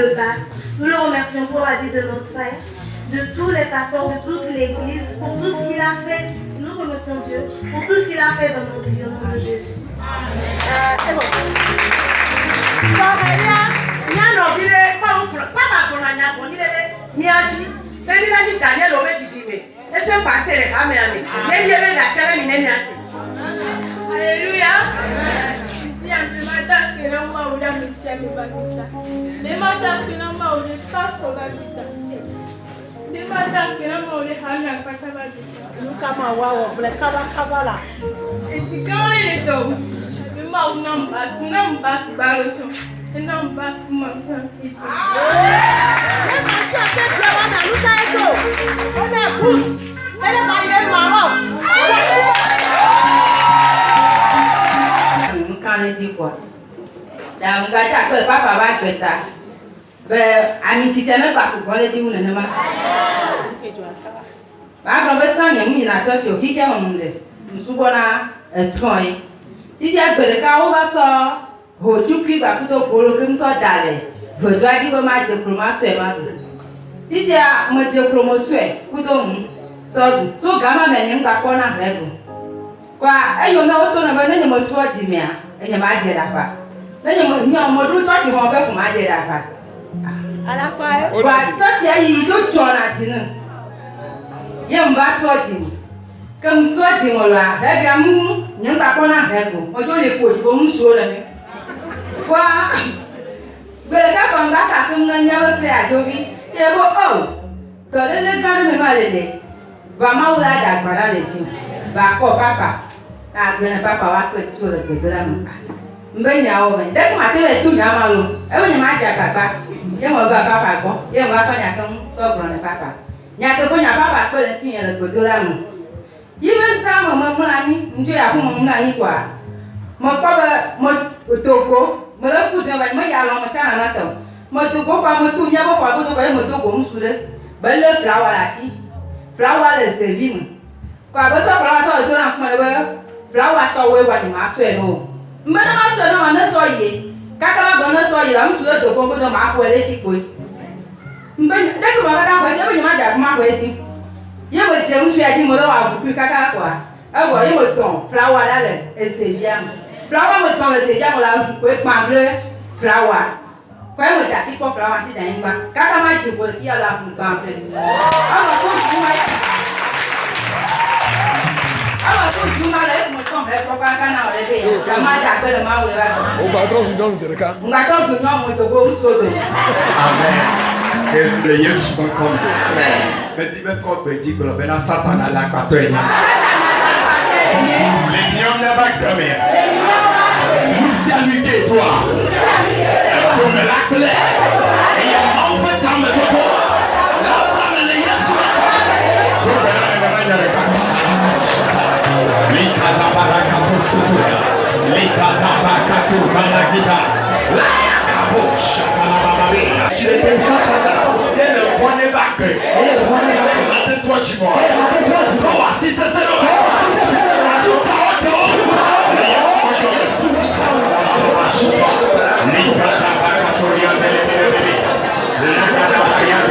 le bac. Nous le remercions pour la vie de notre frère, de tous les pasteurs, de toute l'église, pour tout ce qu'il a fait. Nous remercions Dieu pour tout ce qu'il a fait dans notre vie, au nom de Jésus. C'est bon. Alléluia. Papa va gâter. Ami si c'est même pas ce qu'on a dit, on ne m'a pas. Quand on veut s'en aller, on a tout sur qui est au monde. Nous sommes là, trois. Si tu as que le cas, on va sortir. Tu puis pas plutôt pour le que nous sommes d'aller. Je dois dire que ma diplomation est mal. Si tu as mon diplomation, plutôt sort. So gamin mais pas qu'on a règle. Quoi? Et on a autant de bonnes de mon toit d'hiver. Et je m'ai dit là pas. Mais je me dis, on me doute pas qu'ils vont faire pour m'aider là pas. À la fois, ça tu as eu d'autres choses là, tu sais. Il y a un bateau qui, comme toi tu me l'as, et bien nous, n'y a pas qu'on a règle. On doit les poser comme un sol là. Quoi? Mais le cas comme ça, ça me n'y a pas fait à Jovi. Et bon, oh, tu as le gars de me malader. Va m'en là d'accord là les gens. Va quoi papa? Ah, bien papa va que tu le fais là non. Mais n'y a aucun. Dès que ma télé tout n'y a mal. Et on y m'a dit à papa. Il me va papa quoi? Il me va faire un comme ça pour le papa. N'y a que pour n'y a papa que le tien le côté là non. Il me ça mon ami, on dit à mon ami quoi. Mon papa mon toko, me le pousse avec moi il y a longtemps en attendant. Mon toko quoi mon tout n'y a pas quoi d'autre quoi mon toko on soule. Ben le flower là si. Flower le servir. Quoi ben ça flower ça autour en point le flower toi ouais ouais ma soeur non. Mais ma soeur non on ne soyez. Kaka ma bonne soyez là on soule toko pour ma quoi les si quoi. Mais dès que ma kaka quoi c'est pas ni ma dire ma quoi si. Il me dit on suis à dire moi là plus kaka quoi. Ah bon il me ton flower là le servir. Flower me ton le servir moi là quoi ma bleu flower. Quoi me ta si quoi flower ti dans moi. Kaka ma dit pour qui a la pour pas plein. Ah ma quoi tu m'as ah, tu m'as l'air de me tomber pour pas qu'on a levé. La main d'appel ma ou là. On va trop se donner le cas. On va trop se donner mon togo sodo. Amen. Que le Jésus comme. Mais dis même quoi petit que le bénin Satan à la quatrième. Les lions ne va pas dormir. Nous saluons toi. Tu me la clé. Et il y a un peu de temps de toi. La femme de Jésus. Likata barakatu sutu, likata barakatu balagida, la kabo shatala bababi. Tu les fais ça, t'es le premier bac. Attends-toi tu vois. Toi aussi c'est ça. Likata barakatu riandele. Likata barakatu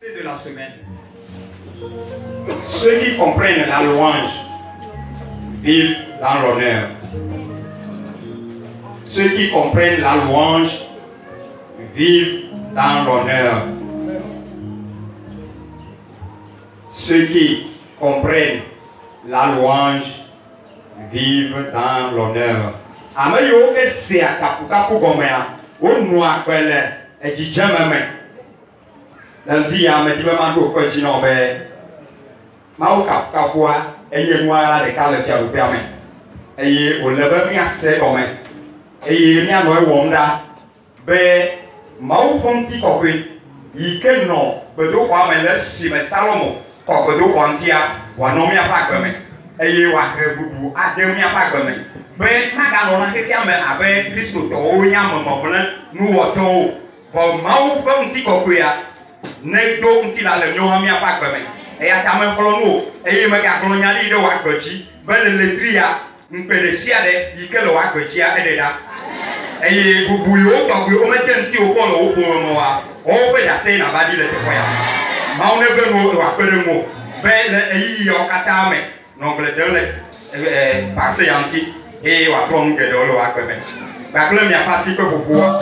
de la semaine. Ceux qui comprennent la louange vivent dans l'honneur. Ceux qui comprennent la louange vivent dans l'honneur. Ceux qui comprennent la louange vivent dans l'honneur. Amayo esia kapukapu gomea onua kwele ejijamame nanti ya medime mando ko jino be mawo kapukapua eye nua la ɖeka le fiaɖuƒea me eye wòle be míase gɔme eye míanɔ ewɔm ɖa be Mawu ƒe ŋutikɔkɔe yi ke nɔ gbedoxɔa me le esime Salomo kɔ gbedoxɔ ŋutia wòanɔ míaƒe agbe me eye wòahe bubu ade míaƒe agbe me be maganɔ na xexea me abe kristotɔwo nye amemeʋlẽ nuwɔtɔwo vɔ Mawu ƒe ŋutikɔkɔea ne do ŋuti la le míawo míaƒe agbe me eya ta mexlɔ nu o eye megagblɔ nya ɖi ɖe wò agbe dzi be le letria ŋukpe ɖe sia ɖe yi ke le wò agbe dzia eɖe ɖa eye bubu yiwo tɔgbe womete ŋuti wokɔ le wo ƒome me wa woƒe ɖase nava ɖi le teƒe ya Mawu ne be nu wòakpe ɖe ŋu be le eyiyiawo katã me nɔgble dem le pase ya ŋuti eye wòatrɔ nu geɖewo le wò agbe me gblẽ miaƒe asi ƒe ƒoƒoa.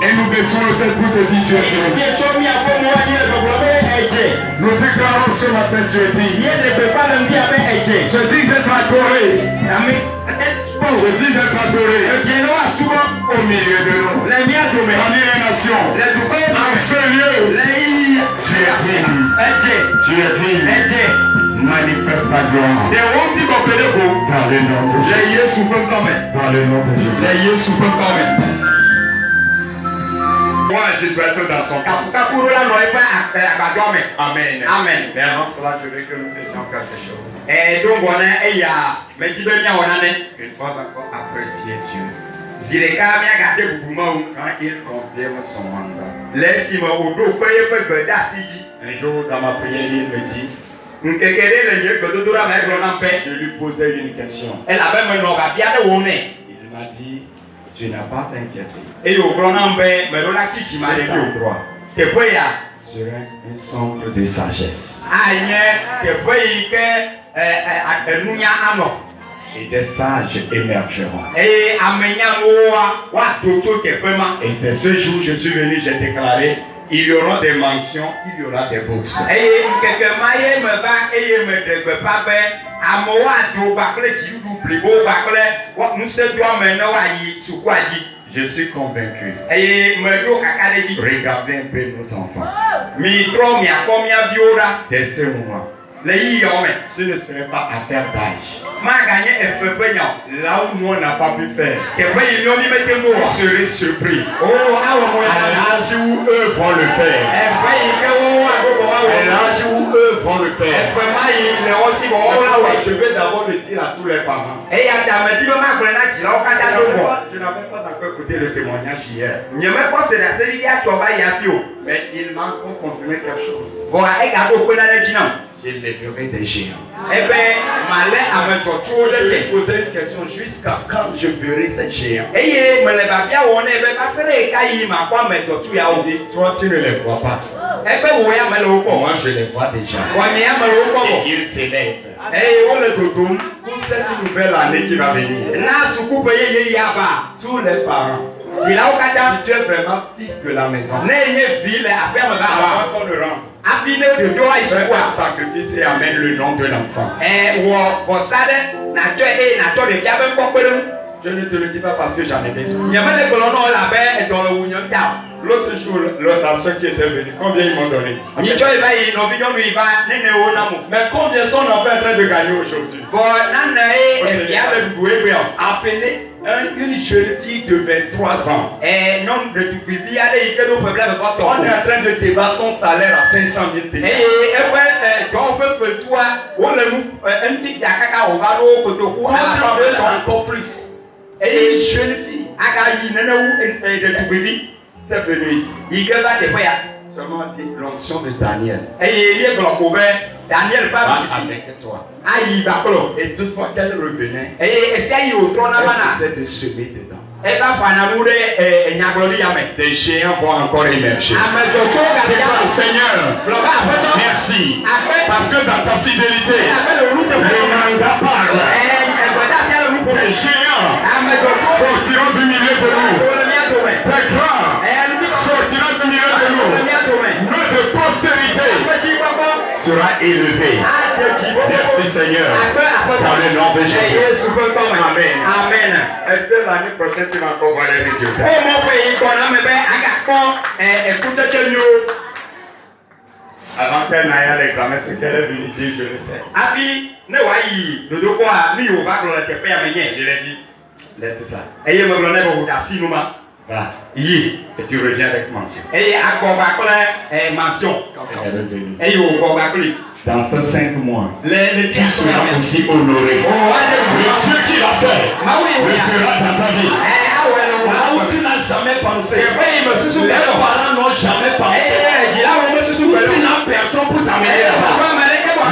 Et nous baissons le tête pour te dire tu es heureux. Nous déclarons ce matin, Dieu dit. Je dis d'être adoré. Je dis d'être adoré. Au milieu de nous. Parmi les nations. En ce lieu. Tu es digne. Tu es digne. Manifeste ta gloire. Dans le nom de Jésus. Dans le nom de Jésus. Moi, je dois être dans son camp. Amen. Amen. Mais avant cela, je veux que nous faisions quelque chose. Une fois encore, apprécier Dieu. Quand il confirme son mandat. Un jour, dans ma prière, il me dit, je lui posais une question. Il m'a dit, tu n'as pas à t'inquiéter. Cet endroit sera un centre de sagesse. Et des sages émergeront. Et c'est ce jour que je suis venu, j'ai déclaré, il y aura des mentions, il y aura des bourses. Je suis convaincu. Regardez un peu nos enfants. Dès ce moment, ce ne serait pas affaire d'âge. Là où nous on n'a pas pu faire, vous serez surpris. À l'âge où eux vont le faire. À l'âge où eux vont le faire. Je vais d'abord le dire à tous les parents. Je n'avais pas encore écouté le témoignage hier. Mais il m'a encore confirmé quelque chose. Je lèverai des géants. Je vais poser une question jusqu'à quand je verrai ces géants. Toi, tu ne les vois pas. Moi, je les vois déjà. Et ils s'élèvent. Pour cette nouvelle année qui va venir, tous les parents, si tu es vraiment fils de la maison, avant qu'on ne rentre, fais un sacrifice et amène le nom de l'enfant. Je ne te le dis pas parce que j'en ai besoin. L'autre jour, la soeur qui était venue, combien ils m'ont donné? Mais combien sont en train de gagner aujourd'hui? Appelez une jeune fille de 23 ans. On est en train de débattre son salaire à 500 000 encore plus. Et une jeune fille t'es venu ici. Seulement dit l'onction de Daniel. Avec toi. Et toutefois qu'elle revenait, elle essaie de semer dedans. Des géants vont encore émerger. Seigneur, merci. Parce que dans ta fidélité, le mandat parle. Les géants sortiront du milieu de nous. Les grands sortiront du milieu de nous. Notre postérité sera élevée. Merci Seigneur. Dans le nom de Jésus. Amen. Amen. Est-ce que l'année prochaine tu vas encore voir les résultats? Avant qu'elle n'aille à l'examen, ce qu'elle est venue dire, je le sais. Je l'ai dit, laisse ça. Voilà. Et tu reviens avec mention. Elle est revenue. Dans ces 5 mois, tu seras aussi honoré. Le Dieu qui l'a fait, le fera dans ta vie. Là où tu n'as jamais pensé, les parents n'ont jamais pensé. Tu n'as personne pour t'amener là-bas.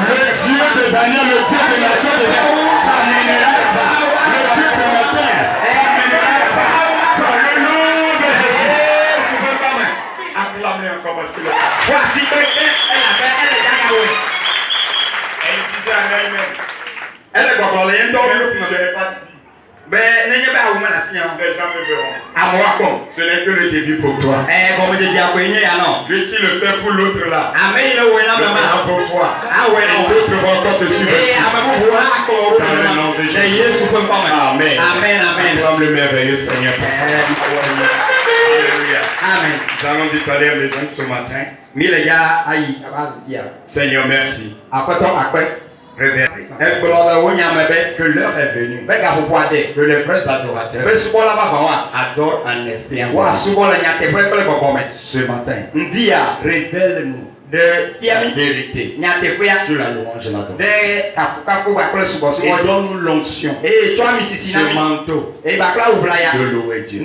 Le Dieu de Daniel, le Dieu de la nation de t'amènera là-bas. Le Dieu de ma père t'amènera là-bas. Dans le nom de Jésus. Acclame-le encore parce que le elle disait à elle-même, elle est pas parlée, elle ne pas dit. Ben nenye ba wo na sinya. Ces gens me verront. Amo akon. Ce n'est que le début pour toi. Bon me de dia ko yin ya no. Lui qui le fait pour l'autre là. Amen le wo na Le mama. fera pour toi. Ah ouais Et non. d'autres vont encore te suivre. Amen wo ha ko Dans le nom de Jésus. Jésus peut pas. Amen. Amen amen. Acclame le merveilleux Seigneur. Alléluia. Amen. Nous allons détailler les gens ce matin. Mile ya ayi aba dia. Seigneur, merci. Akoto akwe. Révèle Que l'heure est venue. que Que les vrais adorateurs adorent en esprit. Ce matin, révèle-nous la vérité sur la louange et l'adoration. Et donne-nous l'onction, ce manteau de louer Dieu.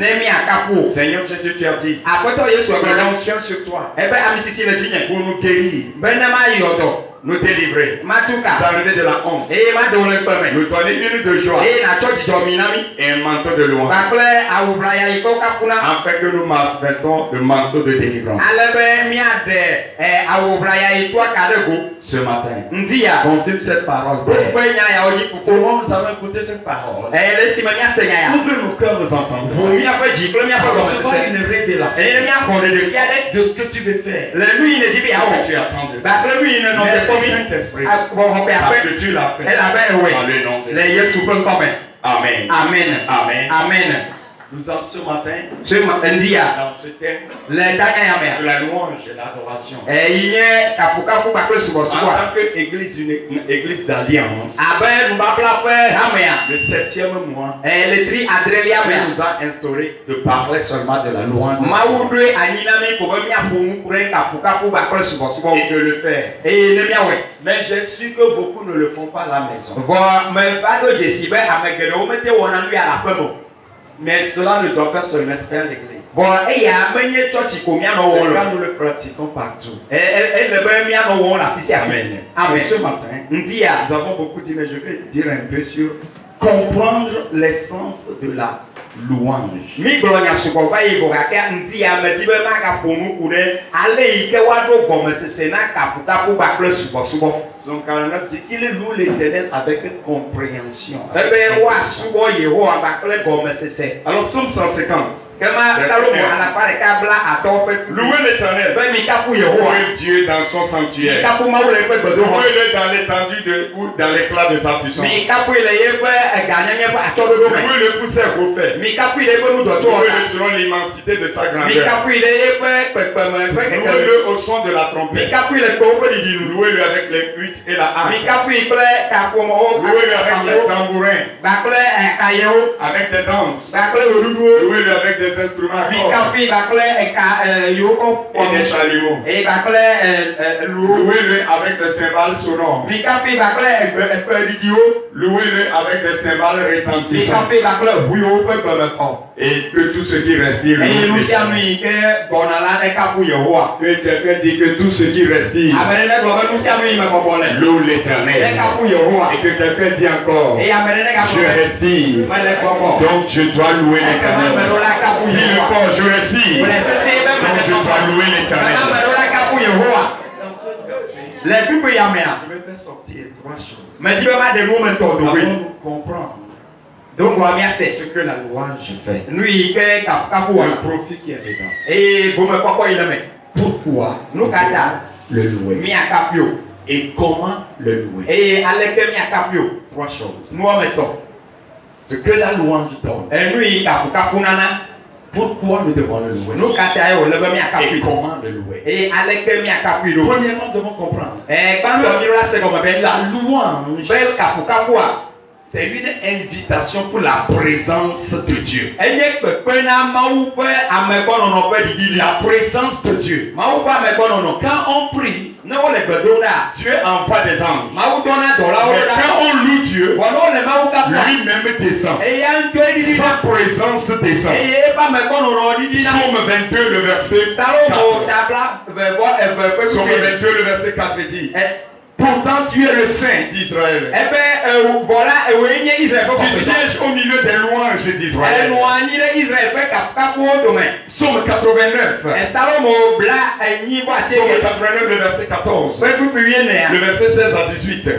Seigneur Jésus, tu as dit que l'onction sur toi pour nous guérir, nous délivrer, nous arriver de la honte, nous donner une de joie et un manteau de louange, afin que nous manifestons le manteau de délivrance. Ce matin, confirme cette parole. Comment nous avons écouté cette parole? Ouvre nos cœurs, nous entendons. Reçois une révélation de ce que tu veux faire, ce que tu attends de toi. Merci Saint-Esprit, parce que tu l'as fait. Dans le nom de Jésus. Amen. Amen. Amen. Amen. Nous avons ce matin Ce matin, dans ce thème de la louange et l'adoration. En tant qu'église, une église d'alliance, le 7e mois, Dieu nous a instauré de parler seulement de la louange et de le faire. Mais j'ai su que beaucoup ne le font pas à la maison. Mais cela ne doit pas seulement faire l'église. Cela nous le pratiquons partout. Amen. Et ce matin, nous avons beaucoup dit, mais je vais dire un peu sur comprendre l'essence de la louange. Son 49 dit qu'il loue l'Éternel avec compréhension. Alors, psaume 150. Louez l'Éternel. Louez Dieu dans son sanctuaire. Louez-le dans l'étendue ou dans l'éclat de sa puissance. Louez-le pour ses refaits. Louez-le selon l'immensité de sa grandeur. Louez-le au son de la trompette. Louez-le avec les huttes et la harpe. Louez-le avec les tambourins. Avec des danses. Louez-le avec des instruments et des chalumeaux. Louez-le avec des cymbales sonores. Louez-le avec des cymbales retentissants. Et que tout ce qui respire loue que quelqu'un dit que tout ce qui respire loue l'Éternel. Et que quelqu'un dit encore, je respire, donc je dois louer l'Éternel. Dis le corps, je respire, donc je dois louer l'Éternel. Je vais te sortir 3 choses. Avant de comprendre ce que la louange fait, le profit qui est dedans. Pourquoi le louer et comment le louer? 3 choses. Ce que la louange donne. Pourquoi nous devons le louer? Et comment le louer? Premièrement, nous devons comprendre. La louange, c'est une invitation pour la présence de Dieu. La présence de Dieu. Quand on prie, Dieu envoie des anges. Mais quand on loue Dieu, lui-même descend. Sa présence descend. Psaume 22, le verset 4. Psaume 22, le verset 4 dit: Pourtant, tu es le Saint d'Israël. Tu sièges au milieu des louanges d'Israël. Psaume 89. Psaume 89, le verset 14. Le verset 16 à 18.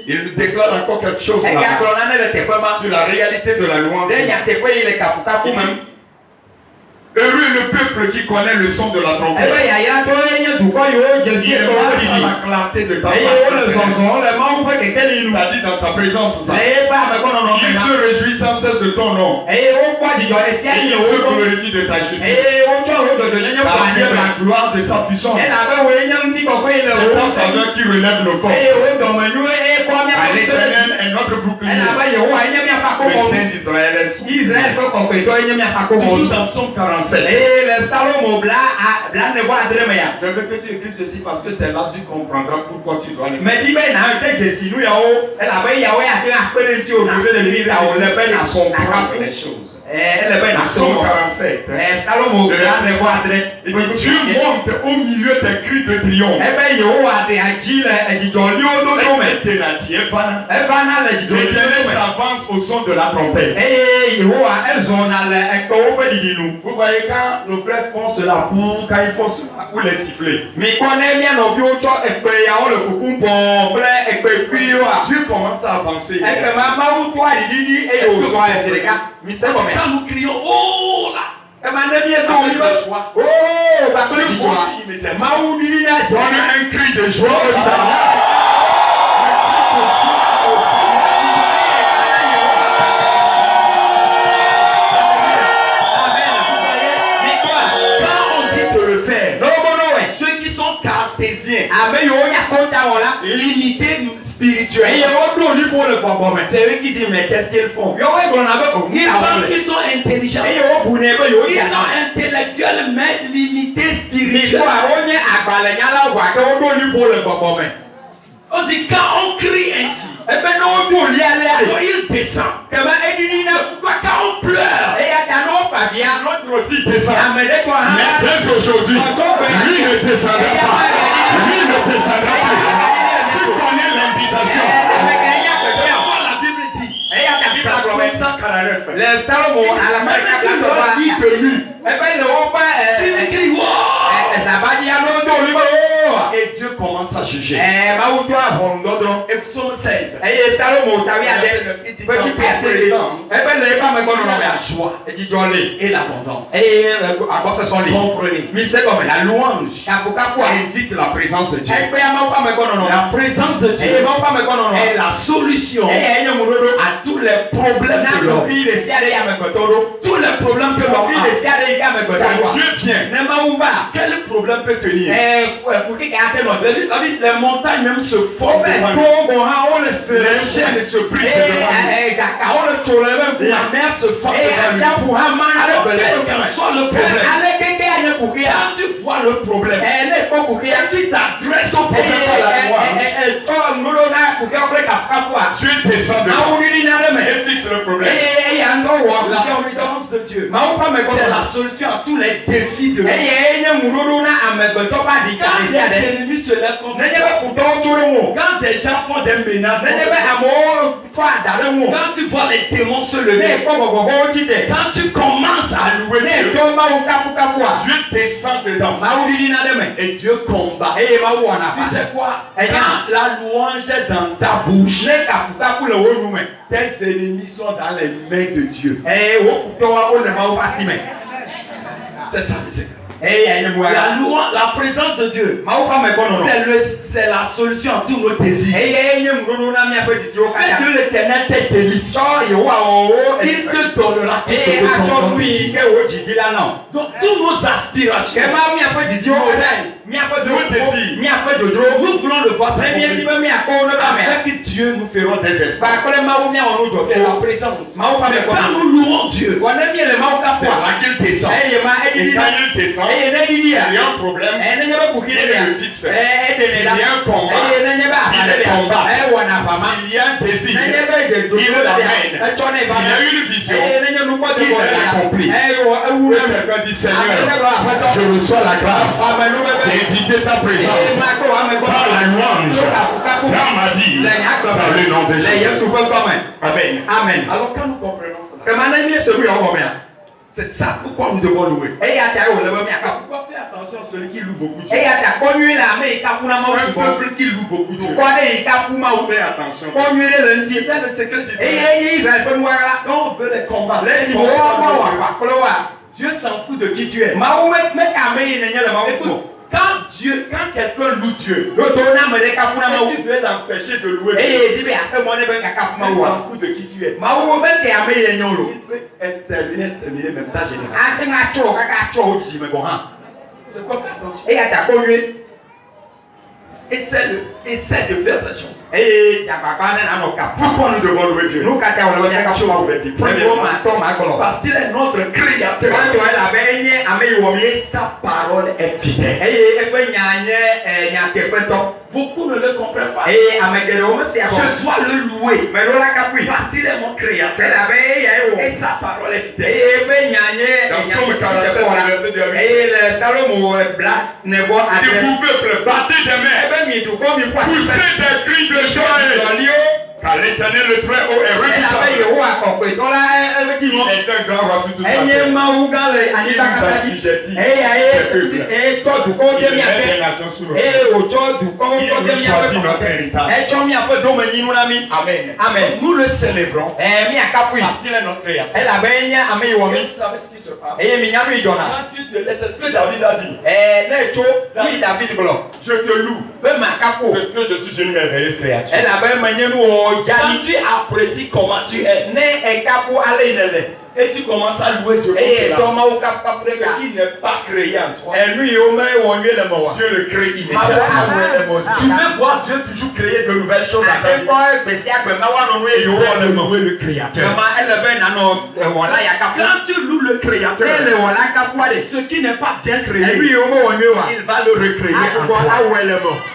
Il nous déclare encore quelque chose là-bas sur la réalité de la louange. Ou même, heureux le peuple qui connaît le son de la trompette. La clarté de ta voix. T'as dit dans ta présence ça. Il se réjouit sans cesse de ton nom. Et il se glorifie de ta justice. Car tu es la gloire de sa puissance. C'est ton saveur qui relève nos forces. À l'Éternel est notre bouclier. Le Saint d'Israël est son. Toujours dans Psaume 47. Je veux que tu écrives ceci parce que c'est là que tu comprendras pourquoi tu dois le faire. Les choses. Psaume 47. Il dit Dieu monte au milieu des cris de triomphe. L'Éternel s'avance au son de la trompette. Vous voyez quand nos frères font cela quand ils font cela pour les siffler. Dieu commence à avancer. Quand nous crions, oh là! Donne un cri de joie au Seigneur. Quand on dit de le faire, ceux qui sont cartésiens, limités spirituellement, c'est eux qui disent mais qu'est-ce qu'ils font? Ils pensent qu'ils sont intelligents, ils sont intellectuels mais limités spirituellement. On dit quand on crie ainsi, alors il descend. Pourquoi quand on pleure, l'autre aussi descend. Mais dès aujourd'hui, lui ne descendra pas. Lui ne descendra pas. Tu connais l'invitation. La Bible dit, Psaume 149. Qui de lui, il crie et Dieu commence à juger. Et Psaume 16. La joie et l'abondance. Comprenez. La louange invite la présence de Dieu. La présence de Dieu est la solution à tous les problèmes de l'homme. Tous les problèmes que l'homme a. Quand Dieu vient, quel problème peut tenir? Les montagnes même se forment. Les chaînes se brisent. La mer se forme. Alors quel soit le problème, quand tu vois le problème, quand tu t'adresses au problème par la loi, Dieu descend de et fixe le problème. La présence de Dieu, c'est la solution à tous les défis de l'homme. Quand les ennemis se lèvent contre toi, quand des gens font des menaces, quand tu vois les démons se lever, quand tu commences à louer Dieu descend dedans et Dieu combat. Tu sais quoi? Quand la louange est dans ta bouche, tes ennemis sont dans les mains de Dieu. C'est ça le secret. La présence de Dieu, c'est la solution à tous nos désirs. Fais que l'Éternel t'ait délice. Il te donnera tout ce que ton donc tous nos aspirations, nous voulons le voir. Avec Dieu, nous ferons des espoirs. C'est la présence. Quand nous louons Dieu, c'est là qu'il descend. Et quand il descend, il y a un problème, il le fixe. S'il y a un combat, il le combat. S'il y a un désir, il l'amène. S'il y a une vision, il l'accomplit. Quelqu'un dit Seigneur, je reçois la grâce d'éviter ta présence par la louange. Jean m'a dit dans le nom de Jésus. Amen. Amen. Alors quand nous comprenons cela, c'est ça pourquoi nous devons louer. Pourquoi faire attention à celui qui loue beaucoup Dieu? Un peuple qui loue beaucoup Dieu. Fais attention. C'est le secret d'Israël. Quand on veut les combats, Dieu s'en fout de qui tu es. Écoute, quand quelqu'un loue Dieu, tu veux l'empêcher de louer Dieu. Il s'en fout de qui tu es. Il peut exterminer même ta génération. C'est quoi faire attention? Essaie de faire ces choses. Pourquoi nous devons louer Dieu? Parce qu'il est notre créateur. Et sa parole est fidèle. Beaucoup ne le comprennent pas. Je dois le louer parce qu'il est mon créateur. Et sa parole est fidèle. Dans Psaume 47, verset 2 à 8. Vous peuple, battez des mains. Poussez des cris de joie. Car l'Éternel le très haut est redoutable. Il est un grand roi sur toute la terre. Il nous assujettit les peuples. Il met les nations sous nos pieds. Il nous choisit notre héritage. Amen. Nous le célébrons parce qu'il est notre créateur. Vous savez ce qui se passe? Quand tu te laisses, c'est ce que David a dit. Je te loue parce que je suis une merveilleuse créature. Quand tu apprécies comment tu es et tu commences à louer Dieu pour cela, ce qui n'est pas créé en toi, Dieu le crée immédiatement. Tu veux voir Dieu toujours créer de nouvelles choses à ta vie. Et on va louer le Créateur. Quand tu loues le Créateur, ce qui n'est pas bien créé, il va le recréer en toi.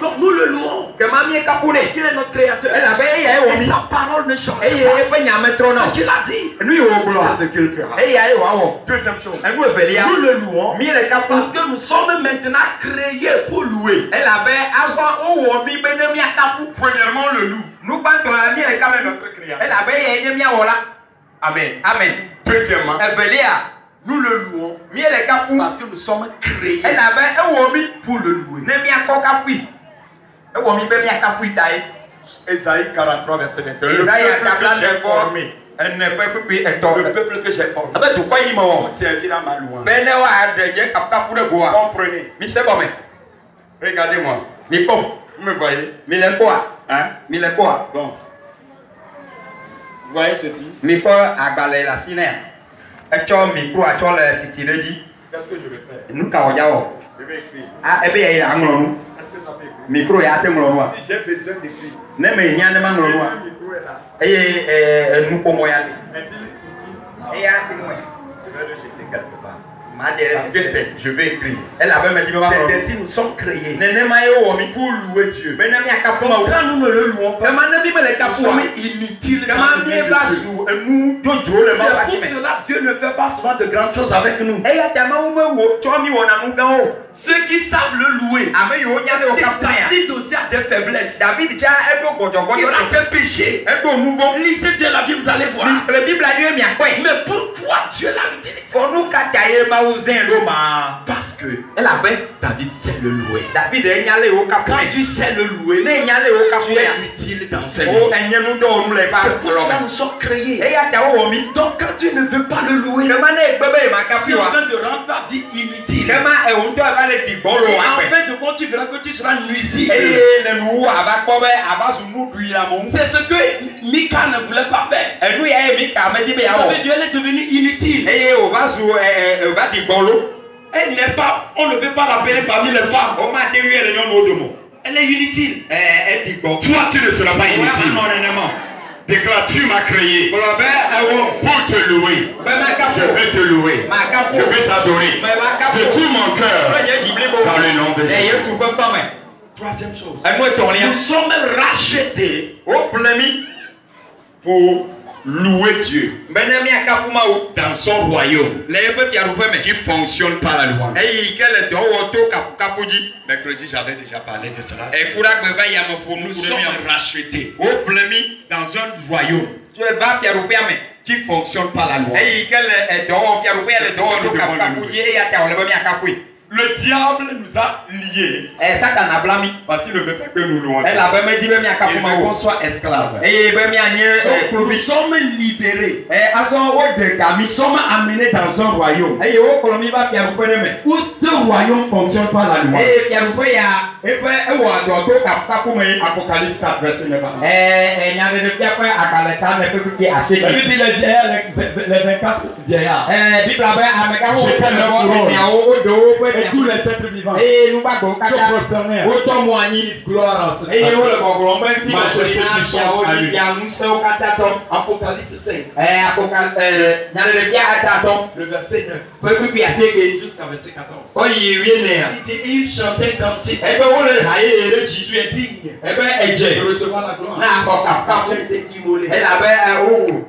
Donc nous le louons. Qu'il est notre Créateur. Et sa parole ne change pas. Ce qu'il a dit, c'est ce qu'il fera. Deuxième chose, nous le louons parce que nous sommes maintenant créés pour louer. Premièrement, le loue. Notre créateur. Amen. Deuxièmement, nous le louons parce que nous sommes créés pour le louer. Ésaïe 43, verset 21. Le peuple que j'ai formé. Le peuple que j'ai formé. Pour servir à ma louange. Comprenez. Regardez-moi. Vous me voyez? Hein? Bon. Vous voyez ceci? Qu'est-ce que je vais faire? Je vais écrire. Est-ce que ça fait écrire? Si j'ai besoin d'écrire. Le micro est là. Est-il utile? Je vais le jeter quelque part. Parce que je vais écrire. C'est ainsi nous sommes créés pour louer Dieu. Donc quand nous ne le louons pas, nous sommes inutiles. C'est pour cela que Dieu ne fait pas souvent de grandes choses avec nous. Ceux qui savent le louer, David aussi a des faiblesses. Il a des péchés. Lisez bien la Bible, vous allez voir. Mais pourquoi Dieu l'a utilisé? Parce que David sait le louer. Quand tu sais le louer, tu es utile dans ce monde. C'est pour cela que nous sommes créés. Donc quand tu ne veux pas le louer, tu es en train de rendre ta vie inutile. En fin de compte, tu verras que tu seras nuisible. C'est ce que Mika ne voulait pas faire. Dieu est devenu inutile. Elle n'est pas, on ne peut pas l'appeler parmi les femmes. Elle est inutile. Toi, tu ne seras pas inutile. Déclare, tu m'as créé pour te louer. Je vais te louer. Je vais t'adorer de tout mon cœur dans le nom de Jésus. Troisième chose. Nous sommes rachetés pour louer Dieu dans son royaume qui fonctionne par la loi. Mercredi, j'avais déjà parlé de cela. Nous sommes rachetés dans un royaume qui fonctionne par la loi. Le diable nous a liés parce qu'il ne veut pas que nous louons. Il veut qu'on soit esclaves. Nous sommes libérés. Nous sommes amenés dans un royaume où ce royaume fonctionne par la loi. Apocalypse 4, verset 9. Les 24 vieillards. Et tous les êtres vivants se prosternèrent. Gloire à majesté, puissance à lui. Apocalypse 5. Le verset 9. Jusqu'à verset 14. Il chantait cantique. Tu es digne de recevoir la gloire. Tu as été immolé.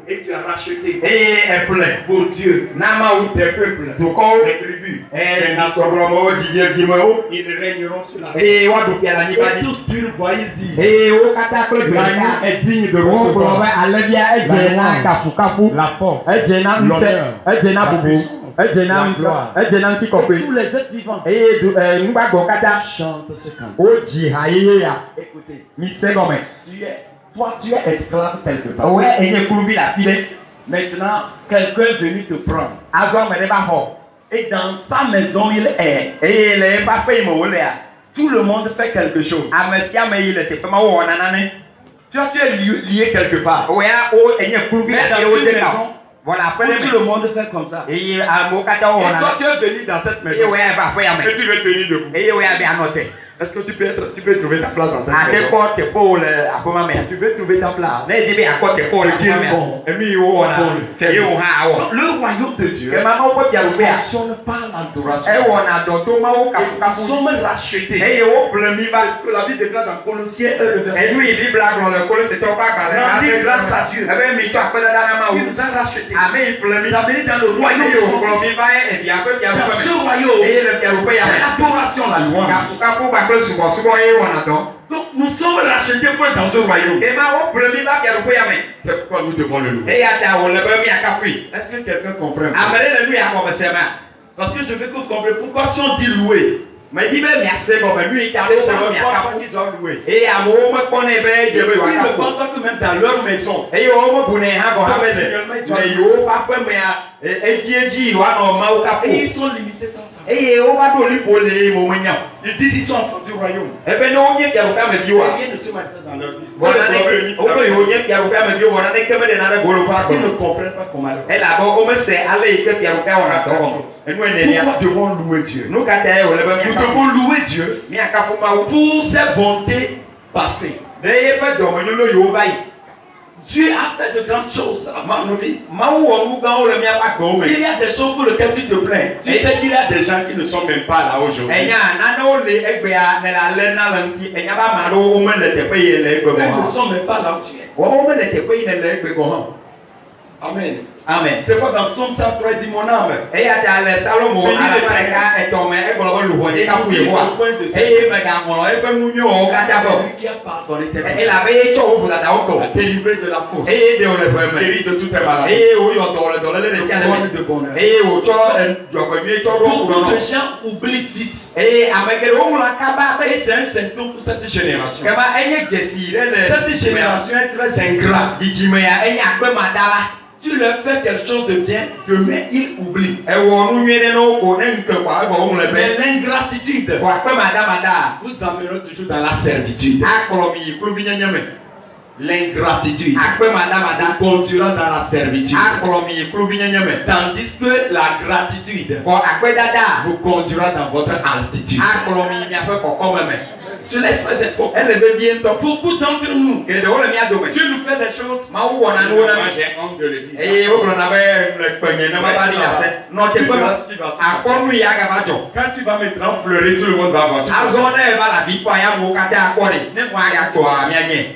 Et tu as racheté pour Dieu des peuples, des tribus, des nations. Ils régneront sur la terre. Et tous tu le vois, il dit l'agneau est digne de recevoir la force, l'honneur, la puissance, la gloire. Et tous les êtres vivants chantent ce cantique. Écoutez, tu es esclave quelque part. Maintenant, quelqu'un est venu te prendre. Et dans sa maison, il est. Tout le monde fait quelque chose. Tu es lié quelque part. Mais dans une maison, tout le monde fait comme ça. Et toi, tu es venu dans cette maison. Et tu veux tenir debout. Est-ce que tu peux trouver ta place dans cette maison? Tu veux trouver ta place. Le royaume de Dieu fonctionne par l'adoration. Nous sommes rachetés. Parce que la Bible déclare dans Colossiens 1, le verset 2. Grâce à Dieu. Il nous a rachetés. Il nous a mis dans le royaume. Dans ce royaume, c'est l'adoration, la louange. Donc nous sommes rachetés pour être dans ce royaume. C'est pourquoi nous devons le louer. Est-ce que quelqu'un comprend? Parce que je veux que vous compreniez pourquoi si on dit louer. Mais il ne pense pas que même dans leur maison. Et ils sont limités sans ça. Ils disent qu'ils sont enfants du royaume. Et bien ne se manifeste dans leur vie. Parce qu'ils ne comprennent pas comment pourquoi devons louer Dieu? Nous devons louer Dieu pour ses bontés passées. Dieu a fait de grandes choses dans nos vies. Il y a des choses pour lesquelles tu te plains. Tu sais qu'il y a des gens qui ne sont même pas là aujourd'hui. Ils ne sont même pas là où tu es. Amen. Amen. C'est quoi dans Psaume 103 dit mon âme? Délivré de la fausse. Guéri de toutes tes maladies. De bonheur. Beaucoup de gens oublient vite. Et c'est un symptôme pour cette génération. Cette génération est très ingrate. Tu leur fais quelque chose de bien, demain ils oublient. Mais l'ingratitude vous amènera toujours dans la servitude. L'ingratitude vous conduira dans la servitude. Tandis que la gratitude vous conduira dans votre altitude. Cela est très important. Elle veut bien top. Beaucoup d'entre nous, Et de où le mien domaine. Dieu nous fait des choses. Ma où on a nous Moi, on a. j'ai honte de le dire. Et où on avait le poignet, non pas dit assez. Non, tu peux pas. À quoi nous y a gavajo. Quand tu vas maintenant pleurer, tout le monde va voir. À zone va la vie pour ya mo kata akore. Ne moi ya toi mianye.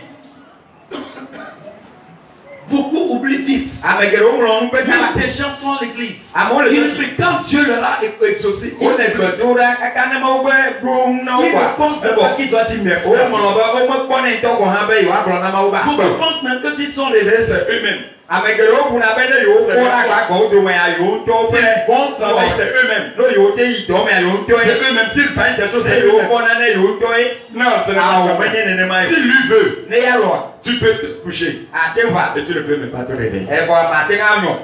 Beaucoup oublient vite. Avec le on peut Même des gens sont à l'église. À mon le Ils prient quand Dieu leur a exaucé. on est bedora kakane ma ube grom na Ils kwa. pensent même pas qu'ils doivent dire merci. O mo lo ba o mo ko ne to ko ha be yo abro na ma uba. Beaucoup pensent même que s'ils sont réveillés, c'est eux-mêmes. Avec le on a ben yo ko la kwa ko do me yo to C'est be. bon travail, c'est eux-mêmes. No yo te yi do me yo to C'est e. eux-mêmes. S'ils payent quelque chose, c'est Se yo eux-mêmes. ko na ne yo to e. Non, ce n'est Ah pas o benye ça. ne ne ma yo. Si lui veut, Ne ya lo. tu peux te coucher. A te va. Et tu ne peux même pas te réveiller. E ko ma te nga nyo.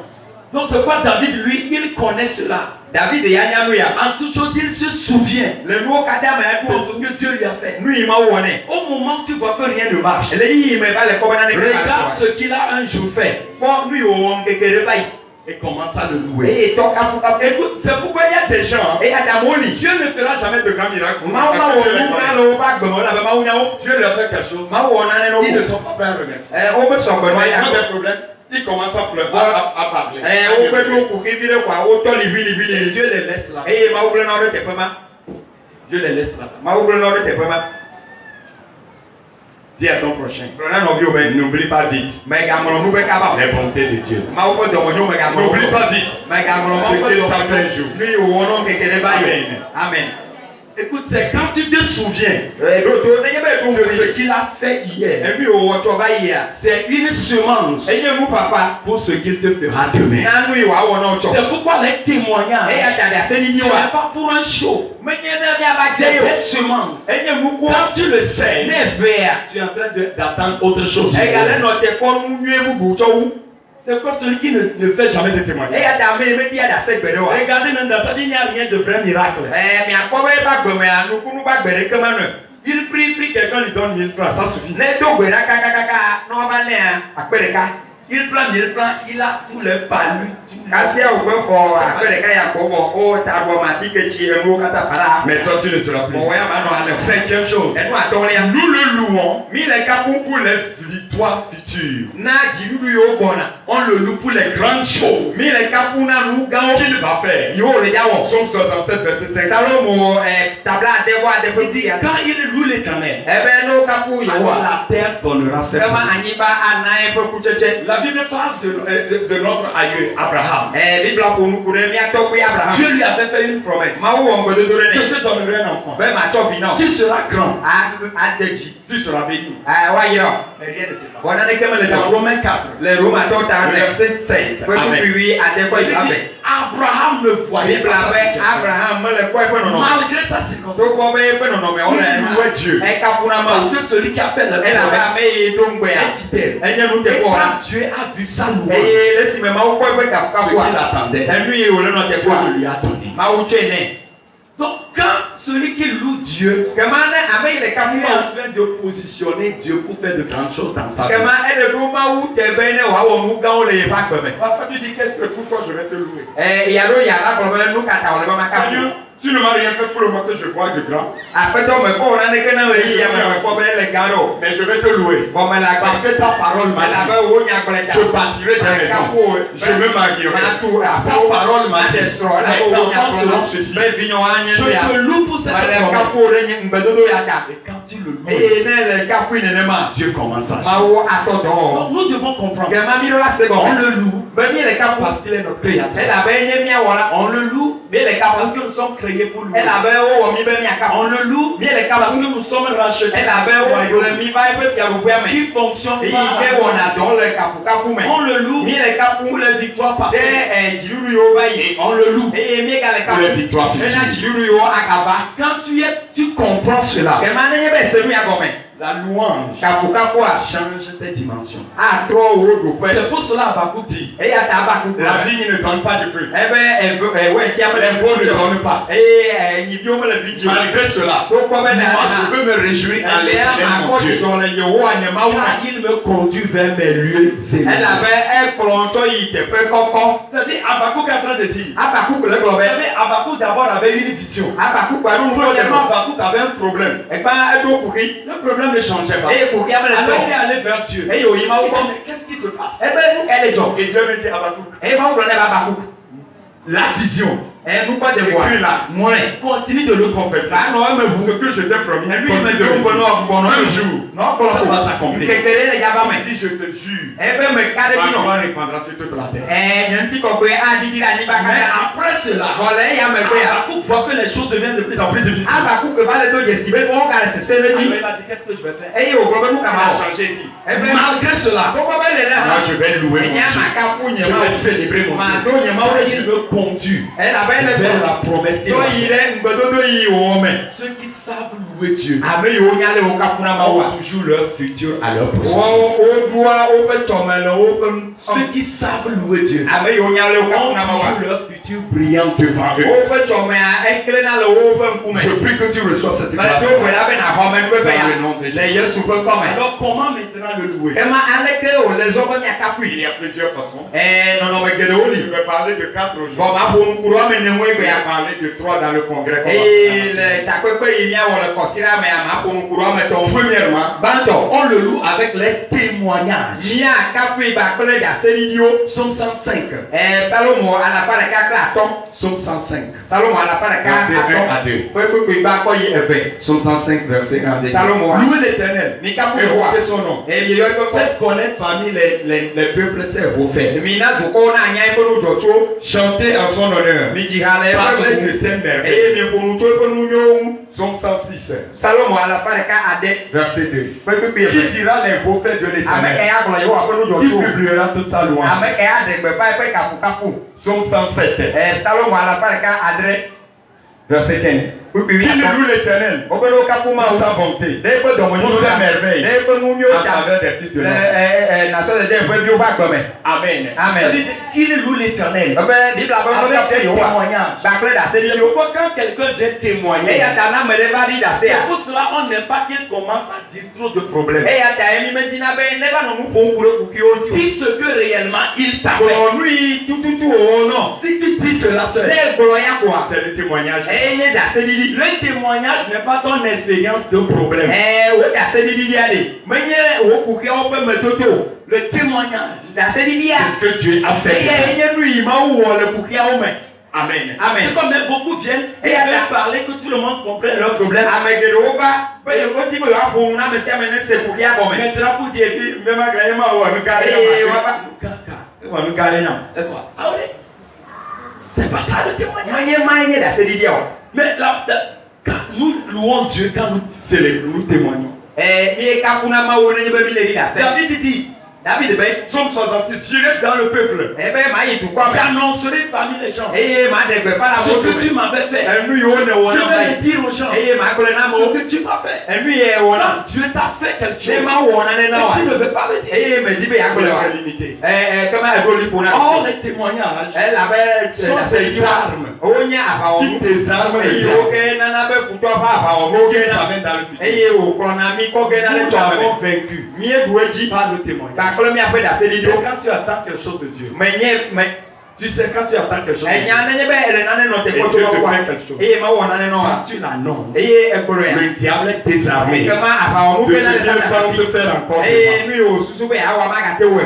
Donc c'est quoi David, lui, il connaît cela. David ya nya ya. En toute chose, il se souvient Le no kata ma de ko. ce que Dieu lui a fait. Nu yi ma wone. Au moment où tu vois que rien ne marche, Le yi me ba le ko na ne. regarde ce qu'il a un jour fait Bon nu yo on kekere bai. et commence à le louer. Et to kafu kafu. Écoute, c'est pourquoi il y a des gens, Et adamoni. Dieu ne fera jamais de grands miracles. Ma Parce ma que wo Dieu les na connaît. lo ba gbe mo la ba ma wo nya wo. Dieu leur fait quelque chose. Ma wo na ne no. Ils ne sont pas prêts à remercier. O be so gbe no Ils ya. ont des problèmes. Ils commencent à pleurer, à parler. O be do ku ki bi le kwa o to li bi Et li. Dieu les laisse là. E ma wo ble na ro te pe ma. Dieu les laisse là. Ma wo ble na ro te pe ma. Dis à ton prochain. Bro na no bi o be. N'oublie pas vite Me ga mo no be ka ba. les bontés de Dieu. Ma wo ko do mo nyo me ga mo. N'oublie pas vite. Me ga mo no Ce mo qu'il ko t'a do. fait un jour. Nu yo wono kekere ba yo. Amen. Amen. Écoute, c'est quand tu te souviens Do do ne be do de ce mo. qu'il a fait hier. E mi o wo to ba ya. C'est une semence E ye mu papa. pour ce qu'il te fera demain. Na nu yo wa wo no to. C'est pourquoi les E ya témoignages, ta da se ni ce ni n'est wa. pas pour un show. Me nye na bia ba C'est je yo. des semences. E ye mu ko. Quand tu le sais, Ne be ya. tu es en train d'attendre autre chose. E ga le no te ko nu nyu mu bu to wu. C'est quoi celui qui ne fait jamais de E témoignage? ya da me bia da se gbere wa. Regardez même dans sa vie, il n'y a rien de vrai miracle. Mi akpɔ be ba gbe me anu kunu ba gbe ɖeke me nɔ. Il prie, quelqu'un lui donne 1000 francs, ça suffit. Ne do gbe ɖa kakakaka n'ɔba nea akpe ɖeka. Il prend 1000 francs, il a tous les palus. Kasia wo gbe xɔ akpe ɖeka ya kɔ bɔ o ta bɔ mati ketsi enuwo kata fara. Mais toi, tu ne seras plus. Bɔwɔ ya ba nɔ alɛ. Cinquième chose, Enu atɔlia. nous le louons Mi le kaku pour les victoires futures. na dziɖuɖu yiwo gbɔna. On le loue pour les grandes choses Mi le kaku na nu gãwo qu'il va faire. yiwo le ya wɔ. Psaume 67, verset 5. Salomo tabla ade bɔ ade Il ƒe dit, ti ya. quand il loue l'Éternel, Ebe n'o kaku alors yewoa. la terre donnera ses Kama fruits. anyigba ana eƒe kutsetse. La Bible parle de notre aïeux Abraham. Bibla ƒo nuku ɖe mía tɔgbe Abraham. Dieu lui avait fait une promesse. Mawu wɔ ŋgbedodo ɖe Je nɛ. te donnerai un enfant. Be matsɔ vi na o. Tu seras grand. Ade dzi. Tu seras béni. Woayra o. Mais rien ne se passe. Bɔn naneke mele Dans dɔ. Romains 4, Le Romatɔwo ta ɖe. verset 16. Ƒe Amen. tukui ade kɔ Il yi dit, avɛ. Abraham ne voyait Bibla pas be sa situation. Abraham mele kɔ eƒe nɔnɔme. Malgré sa circonstance. Sokɔ be eƒe nɔnɔme wo le Il louait Dieu. Ekafuna Parce Mawu. que celui qui a fait la Elabe promesse ame yi do ŋgbea. est fidèle. Enye nu te Et kɔ quand la. Dieu a vu sa louange, Eye esime Mawu kɔ eƒe ce qu'il kafukafua. attendait, Enu yi wòle nɔ te Dieu kɔa. le lui a donné. Mawu tsɔe nɛ. Donc quand celui qui loue Dieu, Kema ne ame yi le il est kafua. en train de positionner Dieu pour faire de grandes choses dans sa vie. Kema ele ɖo Mawu te be ne wòawɔ nu gãwo le yeƒe agbe me. Parfois tu dis pourquoi je vais te louer. Yaɖo yala gblɔ be nu kata wòle be maka Seigneur, ƒo. tu ne m'as rien fait pour le moment que je vois de grand, Aƒetɔ me kɔ naneke na le yi ya me me kpɔ be ele gã ɖe o. mais je vais te louer. Bɔn me le Parce agba. que ta parole m'a dit, Elabe wo nya gblɔ je bâtirai des maisons, je me marierai. Matu Ta aƒewo. parole m'a dit, Ate srɔ̃ les elabe wo nya enfants seront gblɔ ceci. be vinyɔwo anye Je nu ya. te loue pour cette Mele promesse. kaƒo ɖe nye ŋgbedodo ya ta. Et quand tu le Eye loues, ne le kaƒoe nenema. Dieu commence à agir. Mawu atɔ dɔ wɔ. Donc nous devons comprendre. Gema mi ɖo la se On gɔme. le loue Be mi le kaƒo. parce qu'il est notre créateur. Elabe enye mía wɔla. On le loue Mi le kaƒo. parce que nous sommes créés pour louer. Elabe wo wɔ mi be mía kaƒo. On le loue Mi le parce kaƒo. que nous sommes rachetés. Elabe wo le mi va eƒe fiaɖuƒea me. Qui fonctionne Eyi par ke la wɔna dɔ le kaƒukaƒu me. On le loue Mi le kaƒo pour les victoires ɖe passées. dziɖuɖu yiwo va yi. On le loue Eye mi ga le pour les kaƒo victoires hena futures. dziɖuɖu yiwo agava. Quand tu comprends cela, Gema ne nye be se nu ya gɔme. La louange kafukafu a change tes dimensions. atrɔ wo do pɛ. C'est pour cela Habakkuk dit, eya ta Habakkuk la vigne ne donne pas de fruits. ɛbɛ ɛwɛ tia Les veaux ne donnent pas. eye nyibiwo mele bi dzi. Malgré cela, tó kɔ bɛ moi je na peux me réjouir en l'Éternel mon Dieu. dɔ le yewo anyamawo na. Car il me conduit vers mes lieux élevés. ɛnabɛ ɛkplɔntɔ yi teƒe kɔkɔ. C'est-à-dire, Habakkuk est en train de dire. Habakkuk le gblɔ Vous bɛ. savez, Habakkuk d'abord avait une vision. Habakkuk anu nu kɔ Premièrement, dɛmɛ. Habakkuk avait un problème. ɛgba eɖo kuki. Le problème ne changeait pas. eye kuki amele Alors il est tɔ. allé vers Dieu. eye oyi mawu Il dit, kɔ. mais qu'est-ce qui se passe? ebe nu ka le dzɔ. Et Dieu me dit, Habakkuk, eye mawu gblɔ ne ba Habakkuk. la vision. Nukpɔ de bɔ. Écris là. mɔlɛ. Continue de le confesser. Ba nɔ eme Ce bu. que je t'ai promis. Ɛnu yi me Continue de do le ŋgɔ dire. n'o gbɔ n'o Un yi. jour, N'ɔkplɔ ça ko. va s'accomplir. Nkekele le yaba Il me. dit, je te jure. Ebe me ka de Ma dzi nɔ. gloire répandra sur toute la terre. Nye ŋuti kɔkɔe adidi le anyigba Mais katã. après cela, Bɔlɛ eya me gbe ya. Habakkuk voit que les choses deviennent de plus en plus difficiles. Habakkuk va le do dzesi be wɔn ka le sese le Alors dzi. il a dit, qu'est-ce que je vais faire? Eye wògblɔ be nu Il ka a ma wɔ. changé, dit. Ebe Malgré cela, kókó be le ne moi hã. je vais louer mon Enya ma Dieu. ka ƒu nye Je mawu. vais célébrer mon Ma Dieu. do nye mawu le Il dzi. me conduit Elabe le vers do. la promesse. Tɔ yi ɖe ŋgbedodo yi wò me. Ceux qui savent louer Dieu Ame yiwo nya le wo kafuna mawu a. ont toujours leur futur à leur possession. Woɖoa woƒe tɔme le woƒe nu. Ceux qui savent louer Dieu Ame yiwo nya le wo ont kafuna mawu a. toujours leur futur brillant devant eux. Woƒe tɔmea eklẽna le woƒe ŋkume. Je prie que tu reçois cette grâce. Bɛtɛ wo la be na xɔme nu Dans ya. le nom de Le Jésus. Yesu ƒe kɔme. Alors comment maintenant le louer? Ema aleke wòle zɔ be miakapui. Il y a plusieurs façons. Nɔnɔme geɖewo Je li. vais parler de 4 Bɔn aujourd'hui. ma ƒo nuku ɖo ame newoe Je gbe vais ya. parler de 3 dans le congrès. Eye le takpekpe yi miawɔ le kɔsira mea ma ƒo nuku ɖo ame tɔwo. Premièrement, Gbãtɔ, on le loue avec les témoignages. miakapui kple ɖaseɖiɖiwo. Psaume 105. Salomo alakpa ɖeka kple atɔ̃. Psaume 105. Salomo alakpa ɖeka Verset 1 à atɔ̃. 2. Ƒe fukui ba kɔ yi eve. Psaume 105, verset 1 à 2. Salomo. Louez l'Éternel. Mikapu Évoquez wa. son nom. Mieyɔ eƒe fɔ. Faites connaître parmi les peuples ses refaits. Mina dukɔwo na anya eƒe nudzɔtsowo. Chantez en son honneur. Midzi ha le Parlez de eƒe ses eye merveilles. mieƒo nu tso eƒe nu nyɔwo ŋu. Psaume 106, Salomo alakpa ɖeka ade. verset 2. Ƒe kpekpe Qui eve. dira les refaits de Ame l'Éternel? ka ya gblɔ yewoa ƒe Qui nudzɔtsowo. publiera toute sa louange? Ame ka ya ɖe gbeƒã eƒe kafukafu. Psaume 107, Salomo alakpa ɖeka adre. verset 15. Kpekpe Qui ne atɔ̃. loue l'Éternel Woƒe ɖewo kafu ma pour wo. sa bonté, Ɖe eƒe dɔmenyo pour ses ta. merveilles, Ɖe eƒe nu nyɔwo en ta. faveur des fils de Le l'homme. nasɔdede ƒe viwo ƒe agbe me. Amen. Amen. C'est-à-dire, qui ne loue l'Éternel Ebe Bibla ƒe nu avec kafu des yewoa. témoignages. Kpakple C'est ɖaseɖiɖiwo. pourquoi quand quelqu'un vient témoigner, Eya ta ne ame ɖe va ɖi ɖase c'est a. pour cela on n'aime pas qu'il commence à dire trop de problèmes. Eya ta mi medina be ne va nɔ nu ƒom ku ɖe kukuiwo ŋuti o. Dis ce que réellement il t'a fait. Gblɔ nu yi tututu wo nɔ. Si tu dis cela seul, Ne gblɔ ya koa. c'est le témoignage. Eye nye ɖaseɖiɖi. Le témoignage n'est pas ton expérience de problème. Wo ɖaseɖiɖia ɖe. Menye wo kukuiawo ƒe metoto o. Le témoignage, Ɖaseɖiɖia. c'est ce que Dieu a fait. Eye nye nu yi Mawu wɔ le kukuiawo me. Amen. Amen. C'est comme beaucoup viennent et Et veulent attends. parler que tout le monde comprenne leurs problèmes. Ame geɖewo va be wodi be yewoaƒo nu na ame sia ame ne se kukuia gɔme. Maintenant pour dire que même agré ma wa nous carré c'est pas ça le témoignage. Menye ma nye ɖaseɖiɖia o. Mais là, quand nous louons Dieu, quand nous célébrons, nous témoignons. Mi kafuna Mawu ne nye be mi le ɖi ɖase. David dit, David be. Psaume 66, j'irai dans le peuple. Ebe ma yi dukɔa me. J'annoncerai parmi les gens Eye ma ɖe gbeƒã le ce amewo que tu dome. m'avais fait. Enu yiwo ne wɔ Je na vais le me. dire aux gens Eye ma gblɔ na ce amewo. que tu m'as fait. Enu ye wɔ na. Quand Dieu t'a fait quelque chose, Ne ma wɔ nane na et tu ne wa. veux pas le dire. Eye me di be ya Tu gblɔ wa. es limité. Kema eɖo liƒo na Or, mi. les témoignages Elabe sont des armes wonye aʋawɔnu. qui désarment les Eye diables. wo ke nana be futɔ ƒe aʋawɔnu Qui ke nous na. amènent dans le futur. Eye wòkplɔna mi kɔ ge na le Nous tsɔ avons me. vaincu Mieɖu edzi. par le témoignage. Kpakple miaƒe C'est ɖaseɖiɖiwo. quand tu attends quelque chose de Dieu. Tu sais, quand tu attends quelque chose de Dieu, enya nenye be ele nane nɔ et teƒe Dieu tso te wa. fait quelque chose, Eye ma wɔ nane nɔ quand wa. tu l'annonces, Eye ekplɔ ya. le diable est désarmé. Kema aʋawɔnu De ke ce na le qu'il pense satana. faire encore Eye devant. nu yi wò susu be yeawɔ magate wɔe.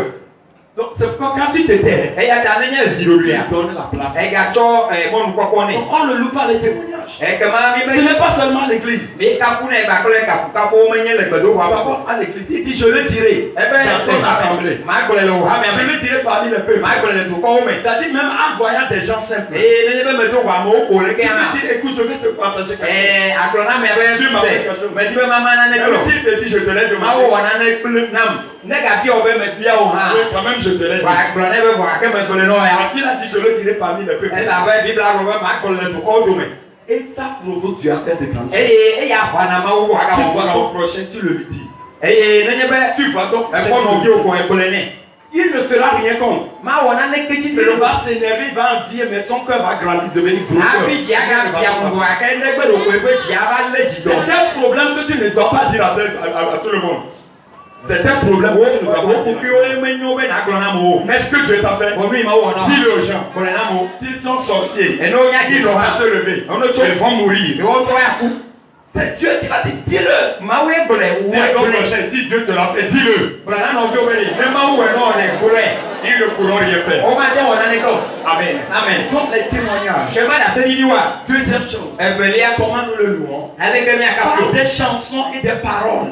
Donc, c'est pourquoi quand tu te tais, Eya ta nenye tu ziɖoɖoa. donnes la place. Egatsɔ mɔnukpɔkpɔ nɛ. Donc, on ne loue pas les témoignages. Kema mi Ce be. n'est pas seulement l'église. Mi kafu nɛ kpakple kafukafuwo menye le gbedoxɔa Par me. rapport à l'église, il dit, je le dirai dans ton assemblée. Ma gblɔe le wò hame Je me. le dirai parmi les peuples. Ma gblɔe le dukɔwo me. C'est-à-dire même en voyant des gens simples. Eye nenye be medo xɔ amewo ko le Tu ke hã. peux dire, écoute, je vais te partager quelque chose. Agblɔ na mea be Tu m'as fait quelque chose. medi be mama nane Même gblɔ. s'il te dit, je te l'ai Mawu demandé. wɔ nane kple nam. Ne gabia wo be mebia wo hã. Oui, quand même, je te l'ai dit. Wa gblɔ ne be vɔ gake megblɔe nɔ ya. Il a dit, je le dirai parmi les peuples. Elabe Bibla gblɔ be ma gblɔ le dukɔwo dome. Et ça provoque Dieu à faire de grandes choses. Eye eya ʋana Mawu wɔ Tu aga vois wɔ ton kɔ. prochain, tu le lui dis. Tu vas donc il ne fera rien contre. Il va s'énerver, il va envier, mais son cœur va grandir, devenir gros. C'est un problème que tu ne dois pas dire à tout le monde. C'est un problème que tu ne dois pas dire. Mais ce que Dieu t'a fait, dis-le aux gens. S'ils sont sorciers, ils n'ont pas se lever. Ils vont mourir. C'est Dieu qui l'a dit, dis-le. Si Dieu te l'a fait, dis-le. Ils ne pourront rien faire. Amen. Amen. Comme les témoignages. Deuxième chose. Comment nous le louons? Par des chansons et des paroles.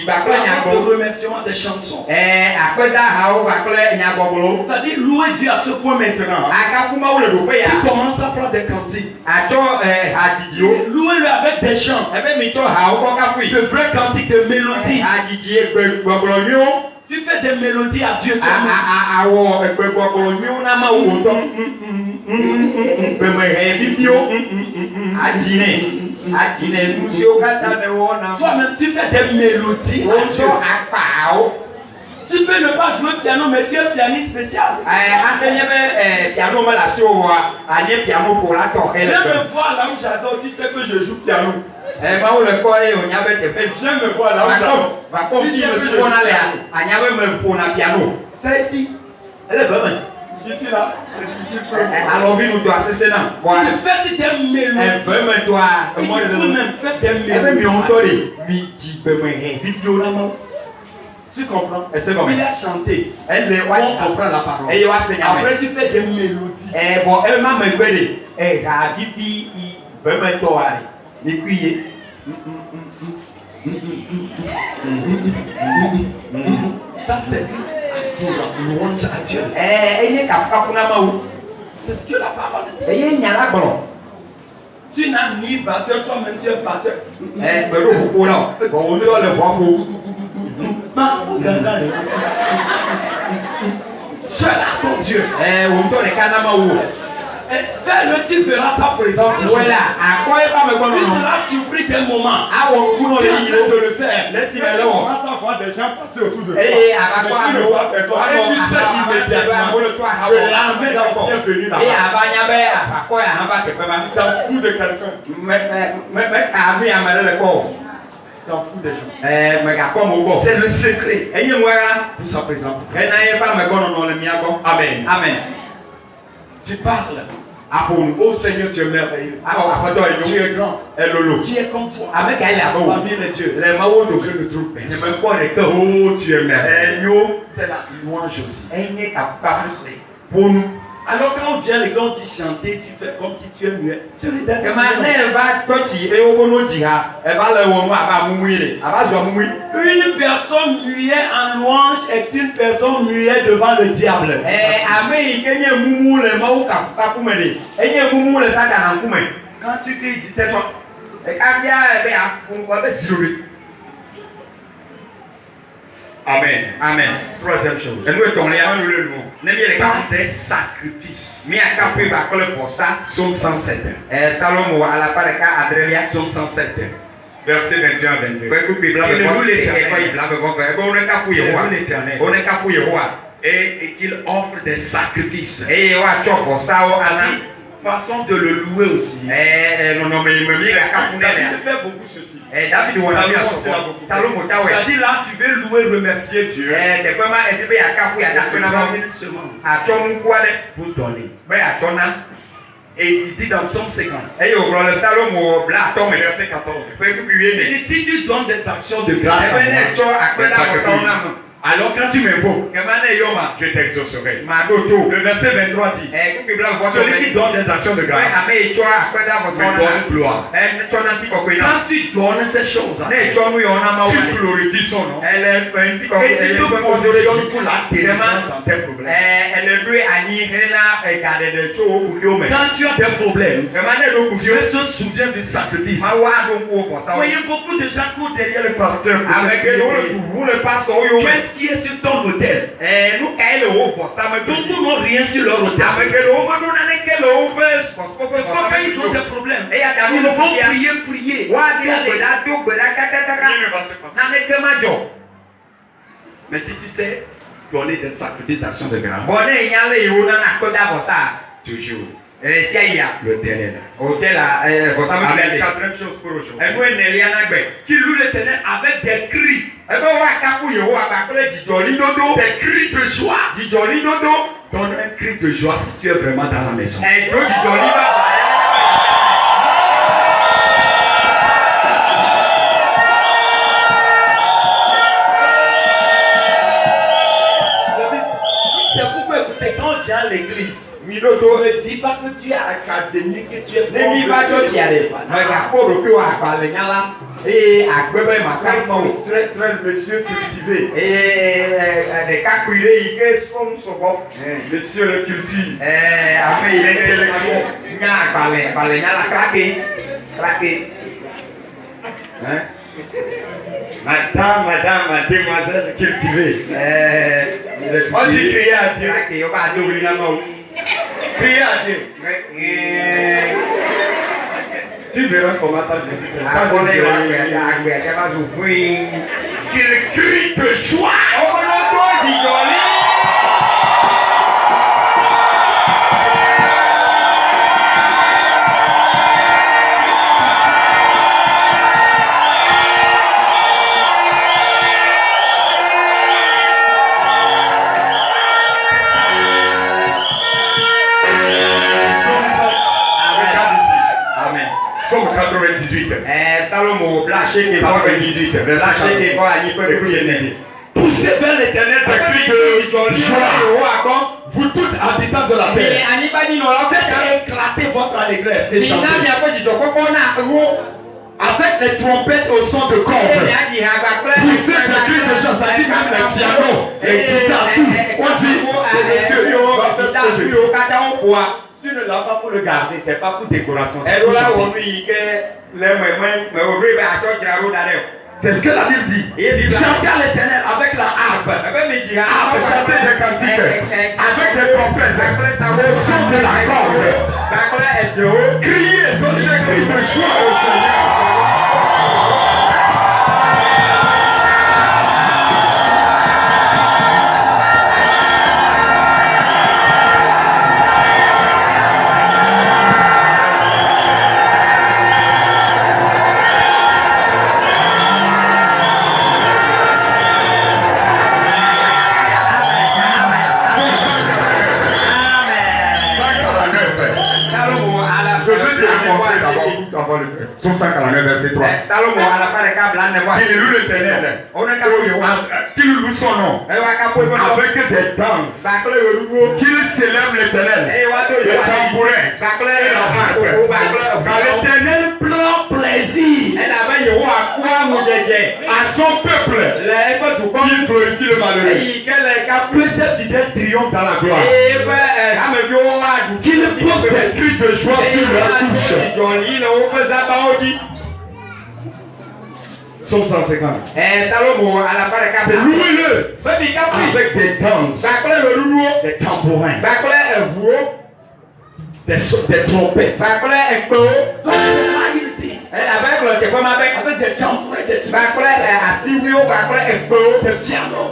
Par des remerciements des chansons. C'est-à-dire louer Dieu à ce point maintenant. Tu commences à prendre des cantiques. Louez-le avec des chants. De vrais cantiques, de mélodies. Tu fais des mélodies à Dieu. Toi-même, tu fais des mélodies à Dieu. Tu peux ne pas jouer piano, mais tu es pianiste spécial. Viens me voir là où j'adore, tu sais que je joue piano. Viens me voir là où j'adore. C'est ici. Elle est bonne. Ici là. Alors, tu fais des mélodies. Il faut même faire des mélodies. Tu comprends? Il a chanté. On comprend la parole. Après, tu fais des mélodies. Ça, c'est louange à Dieu. C'est ce que la parole dit. Tu n'as ni batteur, toi-même tu es batteur. Seul à ton Dieu. Fais-le, tu verras sa présence. Tu seras surpris d'un moment. Tu es en train de le faire. Tu commences à voir des gens passer autour de toi. Mais tu ne vois personne. Et tu sais immédiatement que l'armée d'Ancien est venue là-bas. Tu t'en fous de quelqu'un. T'en fous des gens. C'est le secret pour sa présence. Amen. Amen. Tu parles. Oh Seigneur, tu es merveilleux. Tu es grand. Qui est comme toi? Parmi les dieux. Je ne trouve personne. Oh, tu es merveilleux. C'est la louange aussi. Pour nous. Alors quand on vient les gars, on dit chanter, tu fais comme si tu es muet. Tu risques d'être Une personne muette en louange est une personne muette devant le diable. Quand tu cries, dis tais-toi. Amen. Amen. Troisième chose. Nous le louons. Par des sacrifices. Psaume 107. Psaume 107. Verset 21 à 22. Il loue l'Éternel. Et qu'il offre des sacrifices. Façon de le louer aussi. David fait beaucoup ceci. C'est-à-dire là, tu veux louer, remercier Dieu. Pour donner. Et il dit dans Psaume 50, verset 14, il dit si tu donnes des actions de grâce à moi, alors quand tu m'invoques, je t'exaucerai. Le verset 23 dit, celui qui donne des actions de grâce me donne gloire. Quand tu donnes ces choses, tu glorifies son nom. Et tu te positionnes pour la délivrance dans tes problèmes. Quand tu as des problèmes, Dieu se souvient du sacrifice. Voyez beaucoup de gens courent derrière le pasteur. ce qui est sur ton hôtel. nous caillons le haut pour ça, mais D'autres n'ont rien sur leur hôtel. avec le haut, nous n'avons que le haut, Quand ils ont des problèmes, et il y a ils vont prier. prier. Mais si tu sais donner des sacrifices d'action de grâce, toujours l'éternel. Amen. Quatrième chose pour aujourd'hui. Qu'il loue l'éternel avec des cris. Des cris de joie. Donne un cri de joie si tu es vraiment dans la maison. C'est pourquoi écoutez, quand tu es à l'église, ne dis pas que tu es académique, que tu es très monsieur cultivé. Monsieur le cultive. Hein? Madame, mademoiselle cultivée. On dit crier à Dieu. Crier à Dieu. Tu verras comment ta Jésus qu'il crie de joie. Somme 98. Poussez vers l'éternel des cris de joie. Vous toutes habitants de la terre, faites éclater votre allégresse et chantez. Avec les trompettes au son de cordes. Poussez des cris de joie, c'est-à-dire même les pianos, les guitares, tout. On dit, monsieur, tu ne l'as pas pour le garder, c'est pas pour décoration. C'est ce que la Bible dit. Chantez à l'éternel avec la harpe. Chantez des cantiques. Avec des trompettes. Le son de la corde. Criez, donnez des cris de joie au Seigneur. Somme 149, verset 3. Qu'il loue l'éternel. Qu'il loue son nom. Avec des danses. Qu'il célèbre l'éternel. Le tambourin. Et la harpe. Car l'éternel prend plaisir à son peuple. Il glorifie le malheureux. Que cette idée triomphe dans la gloire. Qu'il pose des cris de joie sur leur bouche. Somme 150. Louez-le avec des danses, des tambourins, des trompettes. Avec des tambourins, des pianos,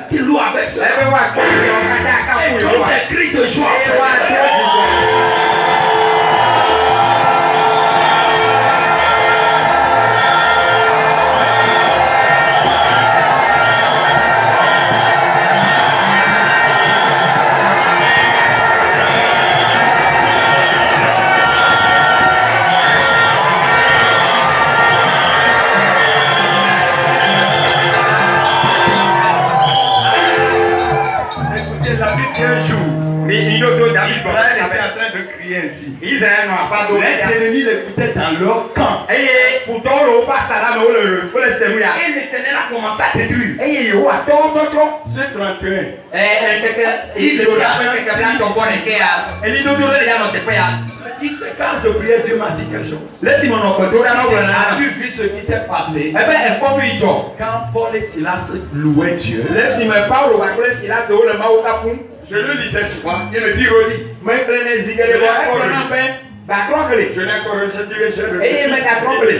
qui loue avec ça. Et des cris de joie. Israël était en train de crier ainsi. Les ennemis l'écoutaient dans leur camp. eye pourtant le passe là mais le semu ya Et l'Éternel a commencé à détruire. eye yo wa to Ce 31. il do la pe que blanc to bonne que ya eli do le ya no te pe ya Quand je priais, Dieu m'a dit quelque chose. laisse mon ko do na no na As-tu vu ce qui s'est passé e be e ko mi jo quand Paul et Silas louaient Dieu? laisse me Paulo wa ko Silas o le ma o ka fun Je le lisais souvent. Il me dit, relis. me prene zigere ba ko na pe ba trokle Je l'ai encore rejeté, je le eye me ka trokle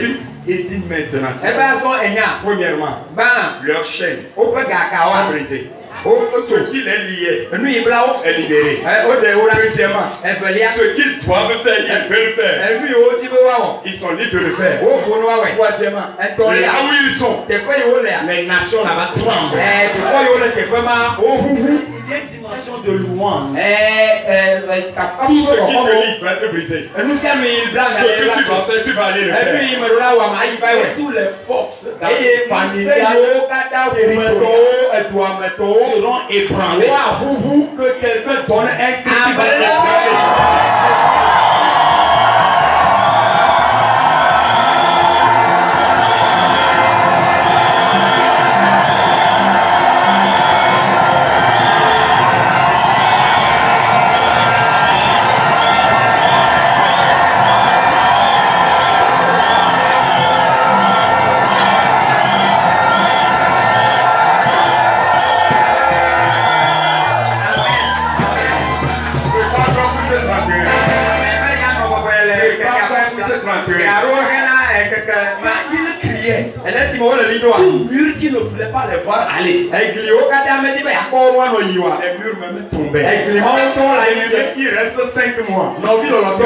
Il dit maintenant. e ba so enya Premièrement, ba leur chaîne o pe ga ka wa est brisée. o Ce qui les liait nu ibla o est libéré. o de o la Deuxièmement, e belia ce qu'ils doivent faire, ils peuvent le faire. e nu o di be wa o Ils sont libres de le faire. o ko no wa we Troisièmement, e to le là où ils sont, te ko yo le les nations là-bas tremblent. te ko yo le te ko ma o hu Il y a une dimension de louange. ka Tout ce qui ko te lie va être brisé. nu se mi za Ce que tu dois faire, tu vas aller le e faire. nu me ro la wa ma yi ba Et we toutes les forces eye familiales yo kata hu me to e tu me to seront ébranlées. wa hu Que quelqu'un donne un cri Ah, qui va ben te là. faire. Tout mur qui ne voulait pas les voir aller. Les murs même tombaient. Il reste 5 mois. Mais nous allons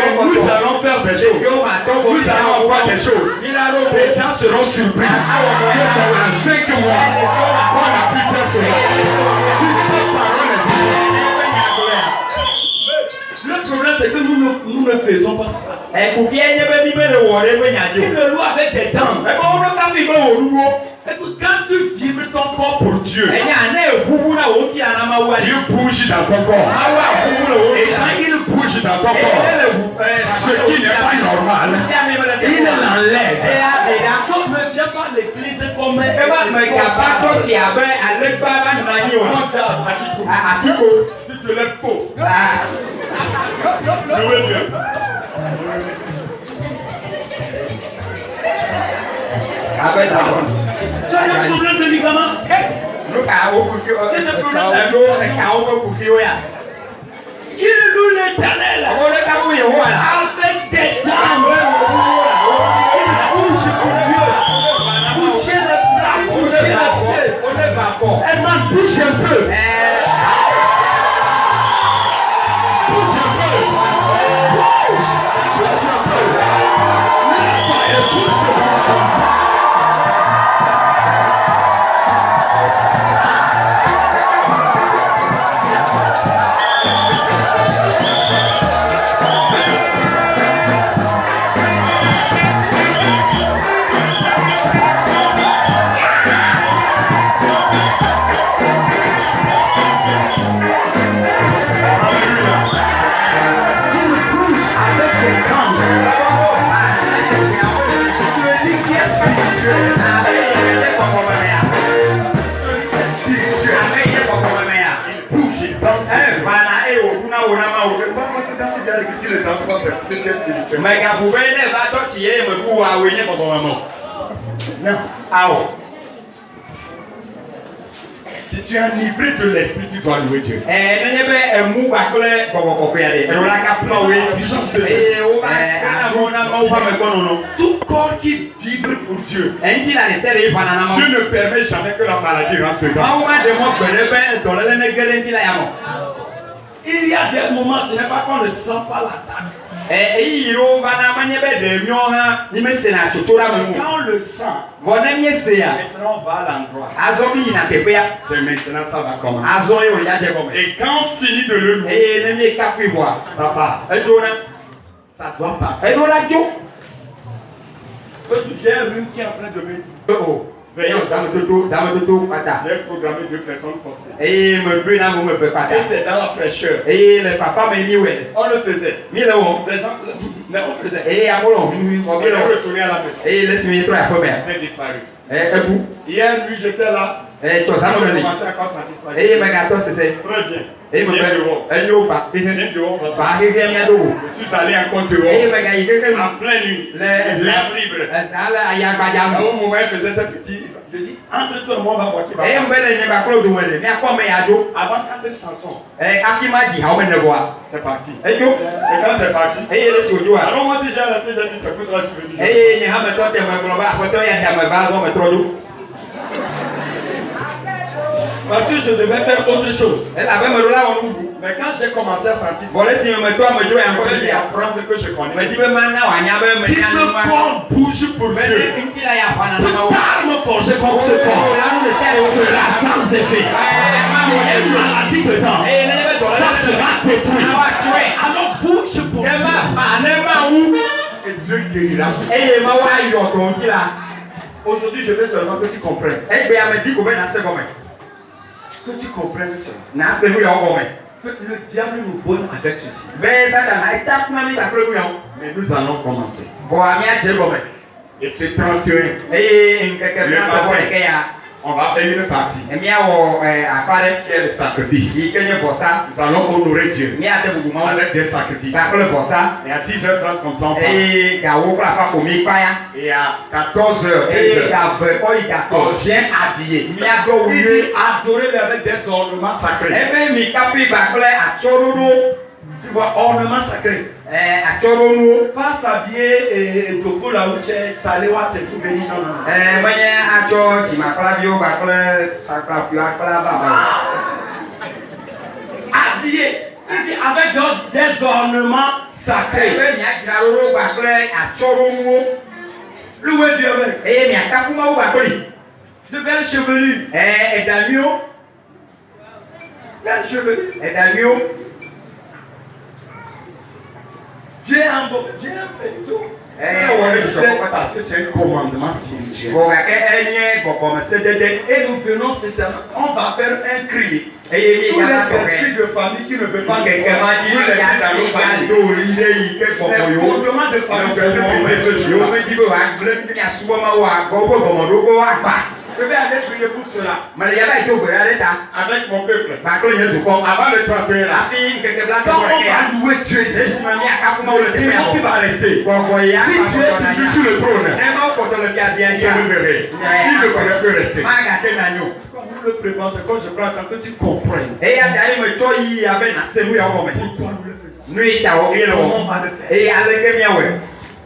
faire des choses. Nous allons voir des choses. Les gens seront surpris que c'est dans 5 mois qu'on a pu faire cela. Cette parole est vraie. Le problème c'est que nous ne faisons pas ça. Il le loue avec des dents. Écoute, quand tu vibres ton corps pour Dieu, Dieu bouge dans ton corps. Et quand il bouge dans ton corps, ce qui n'est pas normal, il l'enlève. Donc ne viens pas à l'église comme tu te lèves tôt. Louez Dieu. Tu as des problèmes de ligament? Qui loue l'Éternel avec des dents. Bouge pour Dieu. Bougez les bras, bougez les pieds. Elle m'a bouge un peu. Bouge un peu. Bouge un peu. Lève-toi et bouge un peu. Si tu es enivré de l'esprit, tu dois louer Dieu. Tout corps qui vibre pour Dieu. Dieu ne permet jamais que la maladie rentre dedans. Il y a des moments, ce n'est pas qu'on ne sent pas l'attaque. Quand on le sent, maintenant on va à l'endroit. C'est maintenant ça va commencer. Et quand on finit de le louer, ça part. Ça doit partir. J'ai un rhume qui est en train de me... Veillez au j'ai programmé 2 personnes forcées. Et c'est dans la fraîcheur. On le faisait. Les gens, Mais on faisait. Et à Molon, On est retourné à la maison. et laisse-moi trop à première. C'est disparu. Et vous, Hier nuit, j'étais là. et toi, ça J'ai me dit. commencé à ça disparaître. Et ma gâteau, c'est ça. Très bien. Et me fait dehors. un yo pas. Je viens dehors parce que Pas que j'ai mis d'eau. je suis allé encore Et dehors. ma gars, il fait que En pleine nuit. les L'air libre. ça là, il y a pas À d'argent. un moment, il faisait ce petit. Je dis, entre toi et moi, on va voir qui va. Et on fait les pas Claude Wende. Mais à quoi mais à dos? Avant de chanter une chanson, Et à qui m'a dit, how many voix? c'est parti. Et yo. Et quand c'est parti, Et le sojo. alors moi, si j'ai arrêté, j'ai dit, c'est pour ça que je suis venu. Et il y a un méthode de me globa, après toi il y a me base, on me trop d'eau. Parce que je devais faire autre chose. Et là, me roula on nous. Mais quand j'ai commencé à sentir ça, Voilà si me toi me joue encore je ici. vais apprendre que je Me connais. dit maintenant on y a même Si ce corps bouge pour mais Dieu, une petite là y a pas dans toute ma arme forgée contre ce corps sera sans effet. S'il y a une maladie dedans, ça sera détruit. Alors bouge pour Dieu. Et Dieu guérira. Et ma wa yo ton ki là. Aujourd'hui, je veux seulement que tu comprennes. Et bien me dit ko be na se gomen. Que tu comprennes cela. Na se hu ya gomen. Que le diable nous bonne avec ceci. Be sa ta na ta kuma mi ta pro mu yo. Mais nous allons commencer. Bo ami a je gomen. Et c'est 31. Et en quelque sorte ko ke ya. On va faire une partie Emi a wo afare qui est le sacrifice. si kenye bossa. Nous allons honorer Dieu Mi a te bugu ma avec des sacrifices. ta ko le bossa. Et à 10h30 comme ça on part. Et ga wo pra pa ko mi pa ya. Et à 14h, Et 15h, ga ve ko i ga on ko. vient habiller. Mi a do Il wi. dit adorer avec des ornements sacrés. Ebe mi kapi ba kle achororo. Tu vois, ornements sacrés. Achororo. Pas s'habiller et topo là où tu es allé voir tes tout venir. Non, non. Mwenye acho chimakla bio ba kle sakla bio akla ba ba. Habiller. Il dit avec des ornements sacrés. Ebe mi agiraro ba kle achororo. Louez Dieu avec. E mi akafuma wo ba kle. De belles chevelures. Edamio. Belles chevelures. Edamio. Dieu est un beau. Dieu est un peu tout. Parce que c'est un commandement spirituel. Bo ga ke enye gogo mesedede. Et nous venons spécialement, on va faire un cri. E Tous mi ga les esprits de famille qui ne veulent pas nous ke voir, ma nous di les ga laisser dans nos ga familles. do ide ike gogo Les yo. fondements de famille, je vais briser ce Yo jour. me di bo wa gle mi ya subo ma wa gogo gomodo go wa ba. Je vais aller prier pour cela Mane ya ba jo go ya leta. avec mon peuple. Ba kle nye du ko. Avant le 31 là. Afi keke bla Quand ko on ke ya. va louer Dieu ici, Yesu me mi akafuma wo le le te démon qui me. va rester. Gogo ya. Si tu es toujours sur le trône, Ema ko to le piazi ya je dia. le verrai. Il ne pourrait plus rester. Ma ga te na nyo. Quand vous le préparez, c'est quand je prends tant que tu comprennes E ya dai me cho yi ya be na se mu ya wo me. pourquoi nous le faisons. Nui ta wo ye Comment on lo. va le faire. E ale ke mi awe.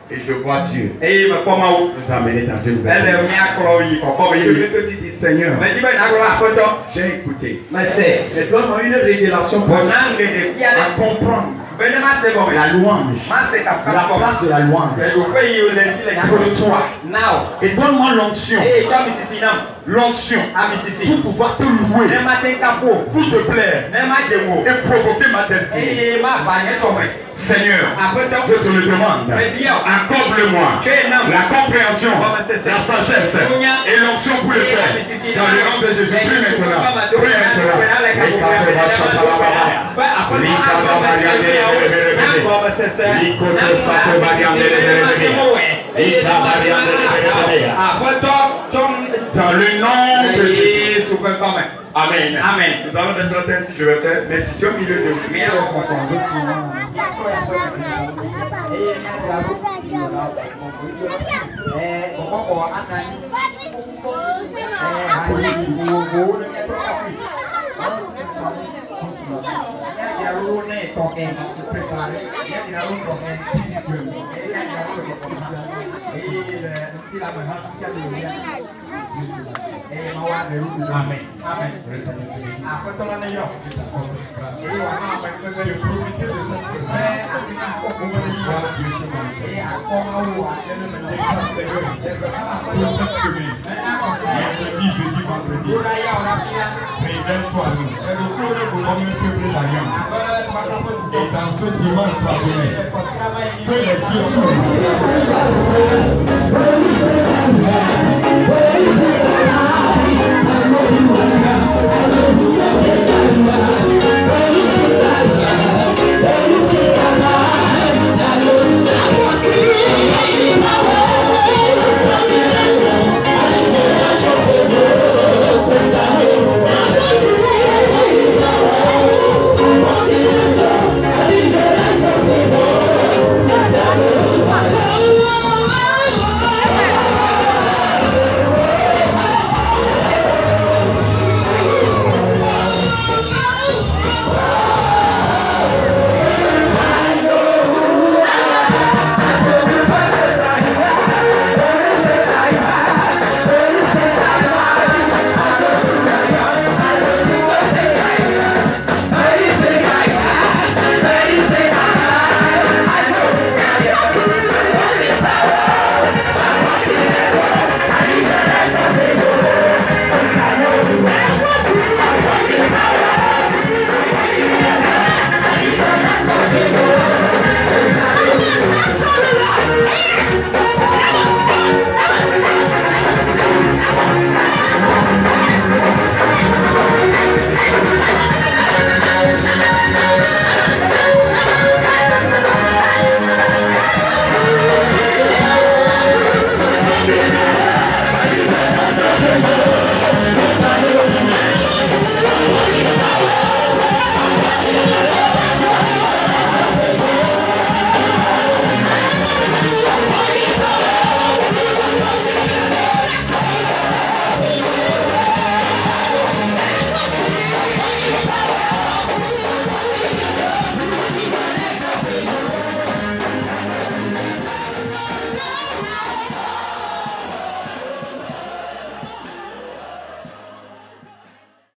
Et je vois Dieu E me ko ma wo. nous amener dans une nouvelle vie. Ele mi akro yi ko ko be Je veux yi. que tu dises, Seigneur, Me di be na ko la ko to. j'ai écouté. Me se. Mais donne-moi une révélation pour Bonang de de à piale. comprendre Bene ma se go me. la louange, Ma se ka la ka ko. place de la louange E go pe yi o le si le nya pour ko. toi. Now. Et donne-moi l'onction, E cho mi sisi nam. l'onction A mi sisi. pour pouvoir te louer, Ne ma te ka fo. pour te plaire Ne ma je wo. et provoquer ma destinée. E ma ba nye to me. Seigneur, Après je te le demande, accorde-moi la compréhension, la sagesse et l'onction pour le faire. Dans le nom de Jésus, prie maintenant. Prie dans le nom de Jésus. Amen. Amen. Nous allons laisser la tête si je vais faire. Mais si tu es au milieu de Amen. Amen. Et dans ce dimanche, que les cieux s'ouvrent.